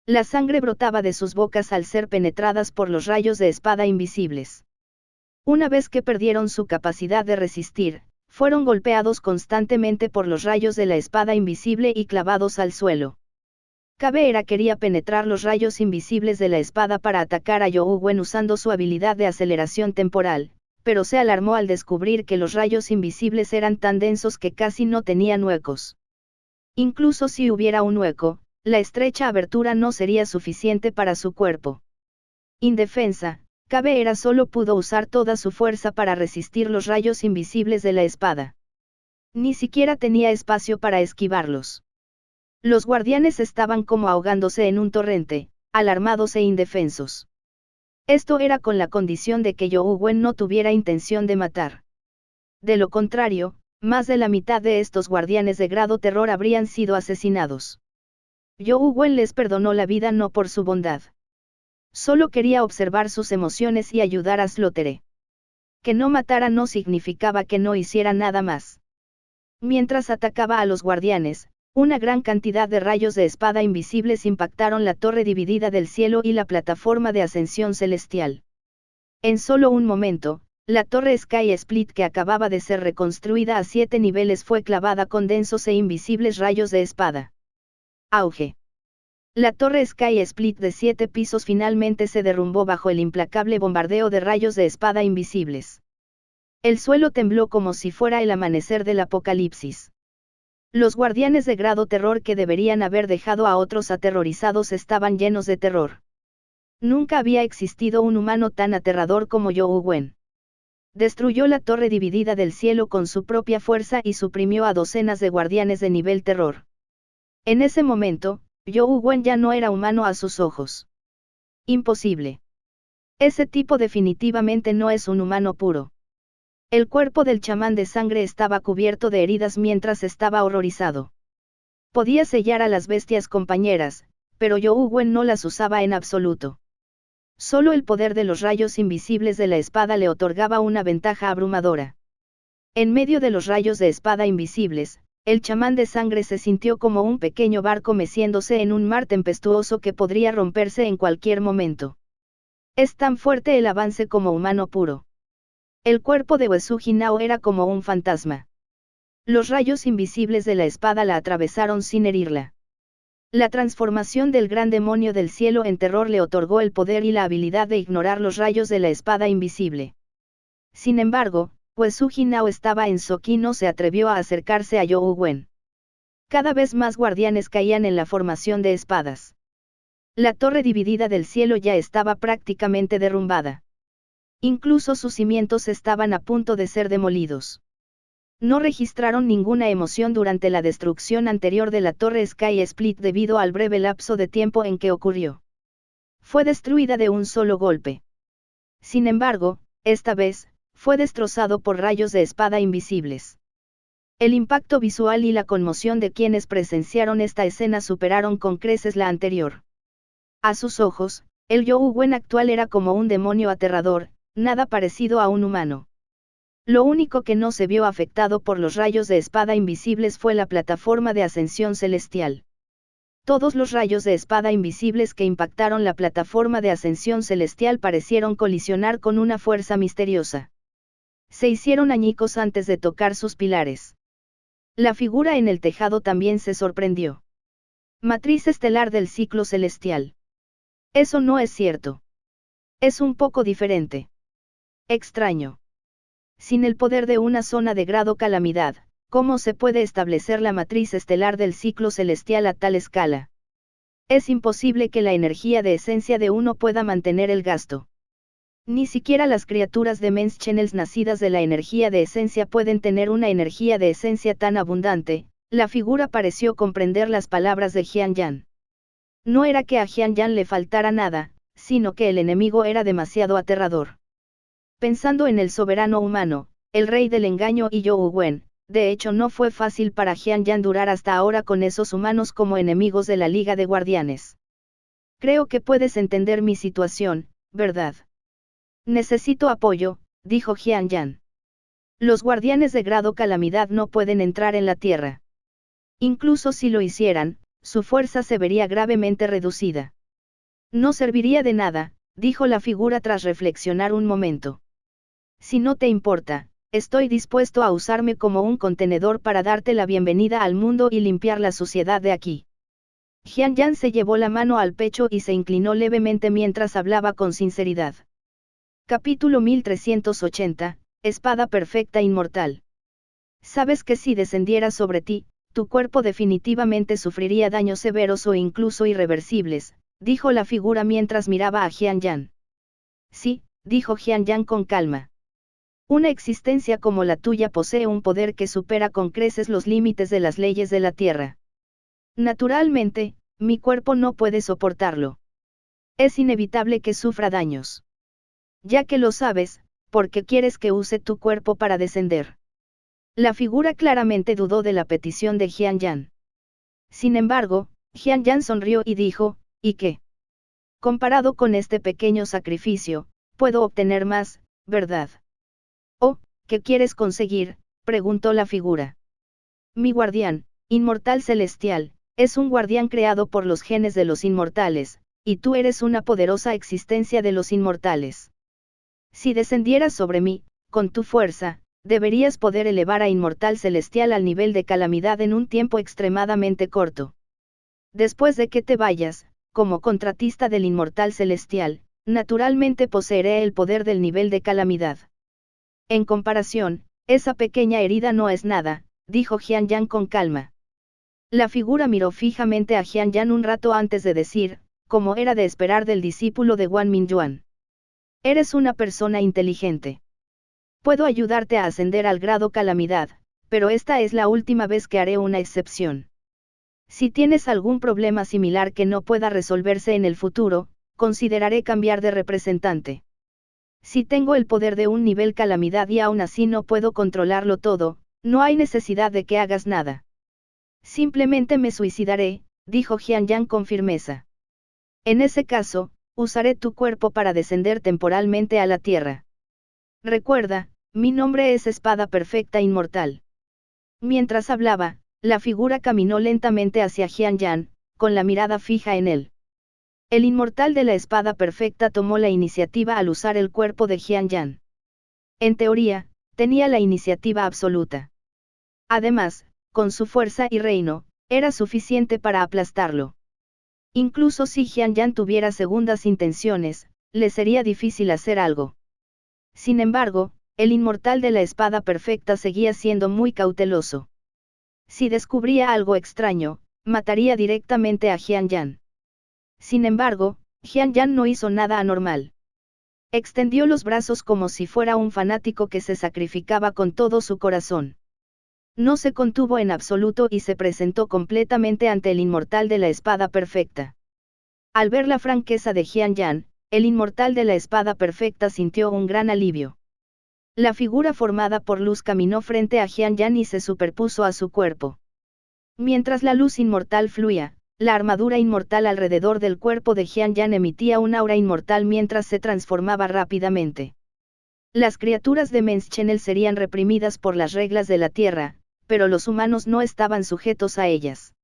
La sangre brotaba de sus bocas al ser penetradas por los rayos de espada invisibles. Una vez que perdieron su capacidad de resistir, fueron golpeados constantemente por los rayos de la espada invisible y clavados al suelo. Caveira quería penetrar los rayos invisibles de la espada para atacar a Youwen usando su habilidad de aceleración temporal, pero se alarmó al descubrir que los rayos invisibles eran tan densos que casi no tenían huecos. Incluso si hubiera un hueco, la estrecha abertura no sería suficiente para su cuerpo. Indefensa, Caveira solo pudo usar toda su fuerza para resistir los rayos invisibles de la espada. Ni siquiera tenía espacio para esquivarlos. Los guardianes estaban como ahogándose en un torrente, alarmados e indefensos. Esto era con la condición de que You Wen no tuviera intención de matar. De lo contrario, más de la mitad de estos guardianes de grado terror habrían sido asesinados. You Wen les perdonó la vida no por su bondad. Solo quería observar sus emociones y ayudar a Slaughter. Que no matara no significaba que no hiciera nada más. Mientras atacaba a los guardianes, una gran cantidad de rayos de espada invisibles impactaron la torre dividida del cielo y la plataforma de ascensión celestial. En solo un momento, la torre Sky Split que acababa de ser reconstruida a 7 niveles fue clavada con densos e invisibles rayos de espada. Auge. La torre Sky Split de 7 pisos finalmente se derrumbó bajo el implacable bombardeo de rayos de espada invisibles. El suelo tembló como si fuera el amanecer del apocalipsis. Los guardianes de grado terror que deberían haber dejado a otros aterrorizados estaban llenos de terror. Nunca había existido un humano tan aterrador como You Wen. Destruyó la torre dividida del cielo con su propia fuerza y suprimió a docenas de guardianes de nivel terror. En ese momento, You Wen ya no era humano a sus ojos. Imposible. Ese tipo definitivamente no es un humano puro. El cuerpo del chamán de sangre estaba cubierto de heridas mientras estaba horrorizado. Podía sellar a las bestias compañeras, pero You Wen no las usaba en absoluto. Solo el poder de los rayos invisibles de la espada le otorgaba una ventaja abrumadora. En medio de los rayos de espada invisibles, el chamán de sangre se sintió como un pequeño barco meciéndose en un mar tempestuoso que podría romperse en cualquier momento. Es tan fuerte el avance como humano puro. El cuerpo de Uesugi Nao era como un fantasma. Los rayos invisibles de la espada la atravesaron sin herirla. La transformación del gran demonio del cielo en terror le otorgó el poder y la habilidad de ignorar los rayos de la espada invisible. Sin embargo, Uesugi Nao estaba en shock y no se atrevió a acercarse a You Wen. Cada vez más guardianes caían en la formación de espadas. La torre dividida del cielo ya estaba prácticamente derrumbada. Incluso sus cimientos estaban a punto de ser demolidos. No registraron ninguna emoción durante la destrucción anterior de la torre Sky Split debido al breve lapso de tiempo en que ocurrió. Fue destruida de un solo golpe. Sin embargo, esta vez, fue destrozado por rayos de espada invisibles. El impacto visual y la conmoción de quienes presenciaron esta escena superaron con creces la anterior. A sus ojos, el You Wen actual era como un demonio aterrador, nada parecido a un humano. Lo único que no se vio afectado por los rayos de espada invisibles fue la plataforma de ascensión celestial. Todos los rayos de espada invisibles que impactaron la plataforma de ascensión celestial parecieron colisionar con una fuerza misteriosa. Se hicieron añicos antes de tocar sus pilares. La figura en el tejado también se sorprendió. Matriz estelar del ciclo celestial. Eso no es cierto. Es un poco diferente. Extraño. Sin el poder de una zona de grado calamidad, ¿cómo se puede establecer la matriz estelar del ciclo celestial a tal escala? Es imposible que la energía de esencia de uno pueda mantener el gasto. Ni siquiera las criaturas de Men's Channels nacidas de la energía de esencia pueden tener una energía de esencia tan abundante. La figura pareció comprender las palabras de Jian Yan. No era que a Jian Yan le faltara nada, sino que el enemigo era demasiado aterrador. Pensando en el soberano humano, el rey del engaño y You Wen, de hecho no fue fácil para Jian Yan durar hasta ahora con esos humanos como enemigos de la Liga de Guardianes. Creo que puedes entender mi situación, ¿verdad? Necesito apoyo, dijo Jian Yan. Los guardianes de grado calamidad no pueden entrar en la tierra. Incluso si lo hicieran, su fuerza se vería gravemente reducida. No serviría de nada, dijo la figura tras reflexionar un momento. Si no te importa, estoy dispuesto a usarme como un contenedor para darte la bienvenida al mundo y limpiar la suciedad de aquí. Jian Yan se llevó la mano al pecho y se inclinó levemente mientras hablaba con sinceridad. Capítulo 1380, Espada perfecta inmortal. Sabes que si descendiera sobre ti, tu cuerpo definitivamente sufriría daños severos o incluso irreversibles, dijo la figura mientras miraba a Jian Yan. Sí, dijo Jian Yan con calma. Una existencia como la tuya posee un poder que supera con creces los límites de las leyes de la Tierra. Naturalmente, mi cuerpo no puede soportarlo. Es inevitable que sufra daños. Ya que lo sabes, ¿por qué quieres que use tu cuerpo para descender? La figura claramente dudó de la petición de Jian Yan. Sin embargo, Jian Yan sonrió y dijo, ¿y qué? Comparado con este pequeño sacrificio, puedo obtener más, ¿verdad? Oh, ¿qué quieres conseguir?, preguntó la figura. Mi guardián, inmortal celestial, es un guardián creado por los genes de los inmortales, y tú eres una poderosa existencia de los inmortales. Si descendieras sobre mí, con tu fuerza, deberías poder elevar a inmortal celestial al nivel de calamidad en un tiempo extremadamente corto. Después de que te vayas, como contratista del inmortal celestial, naturalmente poseeré el poder del nivel de calamidad. En comparación, esa pequeña herida no es nada, dijo Jian Yan con calma. La figura miró fijamente a Jian Yan un rato antes de decir, como era de esperar del discípulo de Wang Mingyuan. Eres una persona inteligente. Puedo ayudarte a ascender al grado calamidad, pero esta es la última vez que haré una excepción. Si tienes algún problema similar que no pueda resolverse en el futuro, consideraré cambiar de representante. Si tengo el poder de un nivel calamidad y aún así no puedo controlarlo todo, no hay necesidad de que hagas nada. Simplemente me suicidaré, dijo Jian Yan con firmeza. En ese caso, usaré tu cuerpo para descender temporalmente a la tierra. Recuerda, mi nombre es Espada Perfecta Inmortal. Mientras hablaba, la figura caminó lentamente hacia Jian Yan, con la mirada fija en él. El inmortal de la Espada Perfecta tomó la iniciativa al usar el cuerpo de Jian Yan. En teoría, tenía la iniciativa absoluta. Además, con su fuerza y reino, era suficiente para aplastarlo. Incluso si Jian Yan tuviera segundas intenciones, le sería difícil hacer algo. Sin embargo, el inmortal de la Espada Perfecta seguía siendo muy cauteloso. Si descubría algo extraño, mataría directamente a Jian Yan. Sin embargo, Jian Yan no hizo nada anormal. Extendió los brazos como si fuera un fanático que se sacrificaba con todo su corazón. No se contuvo en absoluto y se presentó completamente ante el inmortal de la Espada Perfecta. Al ver la franqueza de Jian Yan, el inmortal de la Espada Perfecta sintió un gran alivio. La figura formada por luz caminó frente a Jian Yan y se superpuso a su cuerpo. Mientras la luz inmortal fluía, la armadura inmortal alrededor del cuerpo de Jian Yan emitía un aura inmortal mientras se transformaba rápidamente. Las criaturas de Mens Channel serían reprimidas por las reglas de la Tierra, pero los humanos no estaban sujetos a ellas.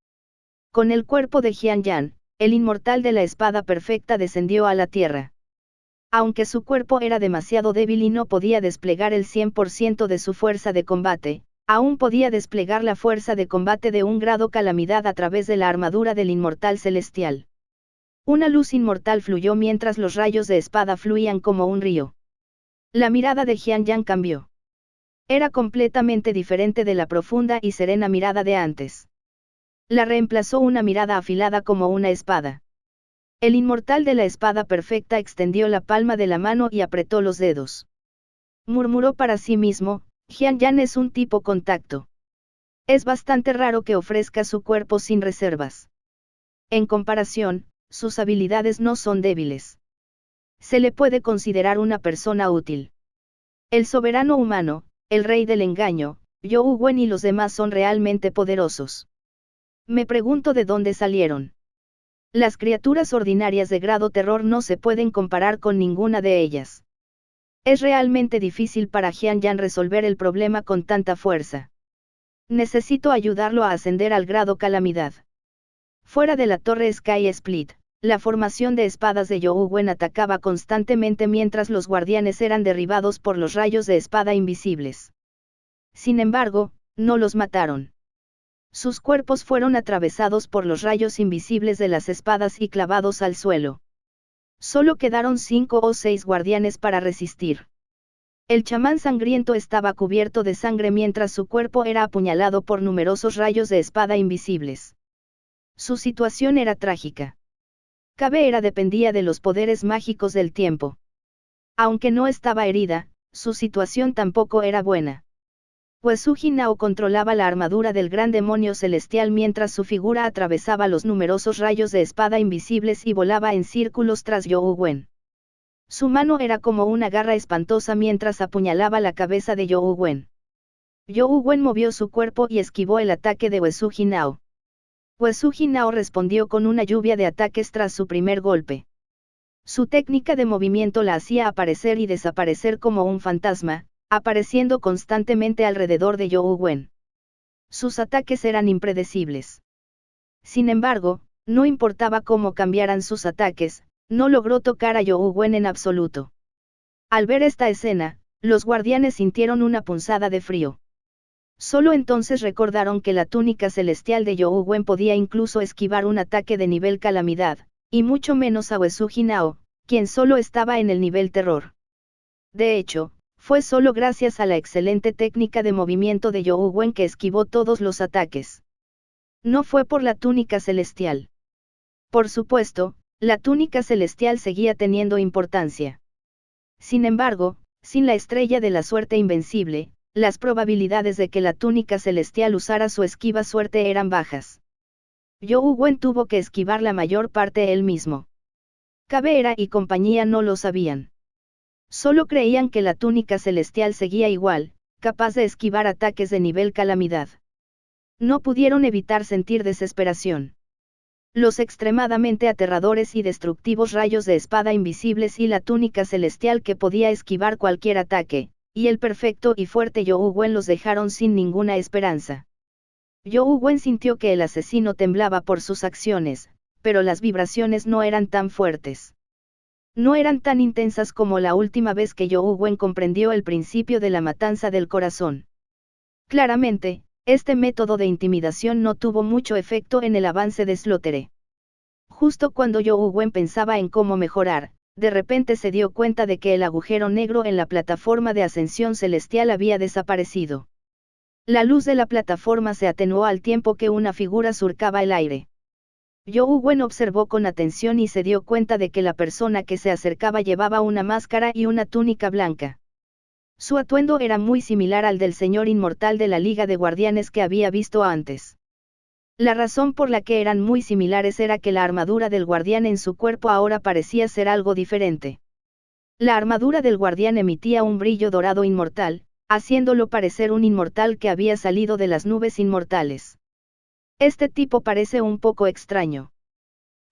Con el cuerpo de Jian Yan, el inmortal de la Espada Perfecta descendió a la Tierra. Aunque su cuerpo era demasiado débil y no podía desplegar el 100% de su fuerza de combate, aún podía desplegar la fuerza de combate de un grado calamidad a través de la armadura del inmortal celestial. Una luz inmortal fluyó mientras los rayos de espada fluían como un río. La mirada de Jian Yan cambió. Era completamente diferente de la profunda y serena mirada de antes. La reemplazó una mirada afilada como una espada. El inmortal de la Espada Perfecta extendió la palma de la mano y apretó los dedos. Murmuró para sí mismo, Jian Yan es un tipo contacto. Es bastante raro que ofrezca su cuerpo sin reservas. En comparación, sus habilidades no son débiles. Se le puede considerar una persona útil. El soberano humano, el rey del engaño, Zhou Wen y los demás son realmente poderosos. Me pregunto de dónde salieron. Las criaturas ordinarias de grado terror no se pueden comparar con ninguna de ellas. Es realmente difícil para Jian Yan resolver el problema con tanta fuerza. Necesito ayudarlo a ascender al grado calamidad. Fuera de la torre Sky Split, la formación de espadas de Zhou Wen atacaba constantemente mientras los guardianes eran derribados por los rayos de espada invisibles. Sin embargo, no los mataron. Sus cuerpos fueron atravesados por los rayos invisibles de las espadas y clavados al suelo. Solo quedaron 5 o 6 guardianes para resistir. El chamán sangriento estaba cubierto de sangre mientras su cuerpo era apuñalado por numerosos rayos de espada invisibles. Su situación era trágica. Caveira dependía de los poderes mágicos del tiempo. Aunque no estaba herida, su situación tampoco era buena. Uesugi Nao controlaba la armadura del gran demonio celestial mientras su figura atravesaba los numerosos rayos de espada invisibles y volaba en círculos tras Youwen. Su mano era como una garra espantosa mientras apuñalaba la cabeza de Youwen. Youwen movió su cuerpo y esquivó el ataque de Uesugi Nao. Uesugi Nao respondió con una lluvia de ataques tras su primer golpe. Su técnica de movimiento la hacía aparecer y desaparecer como un fantasma, apareciendo constantemente alrededor de Youwen. Sus ataques eran impredecibles. Sin embargo, no importaba cómo cambiaran sus ataques, no logró tocar a Youwen en absoluto. Al ver esta escena, los guardianes sintieron una punzada de frío. Solo entonces recordaron que la túnica celestial de Youwen podía incluso esquivar un ataque de nivel calamidad, y mucho menos a Uesugi Nao, quien solo estaba en el nivel terror. De hecho, fue solo gracias a la excelente técnica de movimiento de Youwen que esquivó todos los ataques. No fue por la túnica celestial. Por supuesto, la túnica celestial seguía teniendo importancia. Sin embargo, sin la estrella de la suerte invencible, las probabilidades de que la túnica celestial usara su esquiva suerte eran bajas. Youwen tuvo que esquivar la mayor parte él mismo. Caveira y compañía no lo sabían. Solo creían que la túnica celestial seguía igual, capaz de esquivar ataques de nivel calamidad. No pudieron evitar sentir desesperación. Los extremadamente aterradores y destructivos rayos de espada invisibles y la túnica celestial que podía esquivar cualquier ataque, y el perfecto y fuerte Youwen los dejaron sin ninguna esperanza. Youwen sintió que el asesino temblaba por sus acciones, pero las vibraciones no eran tan fuertes. No eran tan intensas como la última vez que Youwen comprendió el principio de la matanza del corazón. Claramente, este método de intimidación no tuvo mucho efecto en el avance de Slaughter. Justo cuando Youwen pensaba en cómo mejorar, de repente se dio cuenta de que el agujero negro en la plataforma de ascensión celestial había desaparecido. La luz de la plataforma se atenuó al tiempo que una figura surcaba el aire. Youwen observó con atención y se dio cuenta de que la persona que se acercaba llevaba una máscara y una túnica blanca. Su atuendo era muy similar al del señor inmortal de la Liga de Guardianes que había visto antes. La razón por la que eran muy similares era que la armadura del guardián en su cuerpo ahora parecía ser algo diferente. La armadura del guardián emitía un brillo dorado inmortal, haciéndolo parecer un inmortal que había salido de las nubes inmortales. Este tipo parece un poco extraño.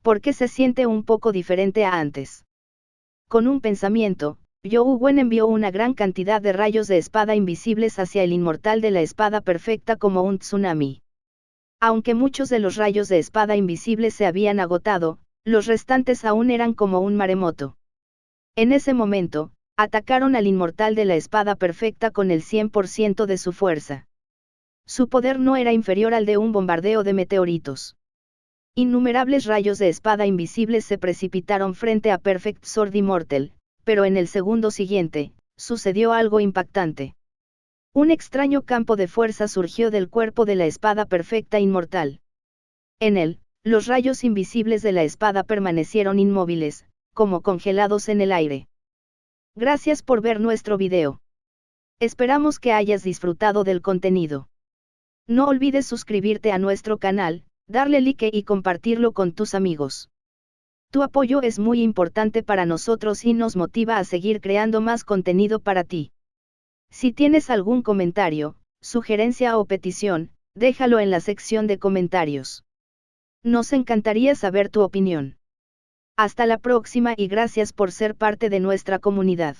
¿Por qué se siente un poco diferente a antes? Con un pensamiento, Youwen envió una gran cantidad de rayos de espada invisibles hacia el inmortal de la espada perfecta como un tsunami. Aunque muchos de los rayos de espada invisibles se habían agotado, los restantes aún eran como un maremoto. En ese momento, atacaron al inmortal de la espada perfecta con el 100% de su fuerza. Su poder no era inferior al de un bombardeo de meteoritos. Innumerables rayos de espada invisibles se precipitaron frente a Perfect Sword Immortal, pero en el segundo siguiente, sucedió algo impactante. Un extraño campo de fuerza surgió del cuerpo de la espada perfecta inmortal. En él, los rayos invisibles de la espada permanecieron inmóviles, como congelados en el aire. Gracias por ver nuestro video. Esperamos que hayas disfrutado del contenido. No olvides suscribirte a nuestro canal, darle like y compartirlo con tus amigos. Tu apoyo es muy importante para nosotros y nos motiva a seguir creando más contenido para ti. Si tienes algún comentario, sugerencia o petición, déjalo en la sección de comentarios. Nos encantaría saber tu opinión. Hasta la próxima y gracias por ser parte de nuestra comunidad.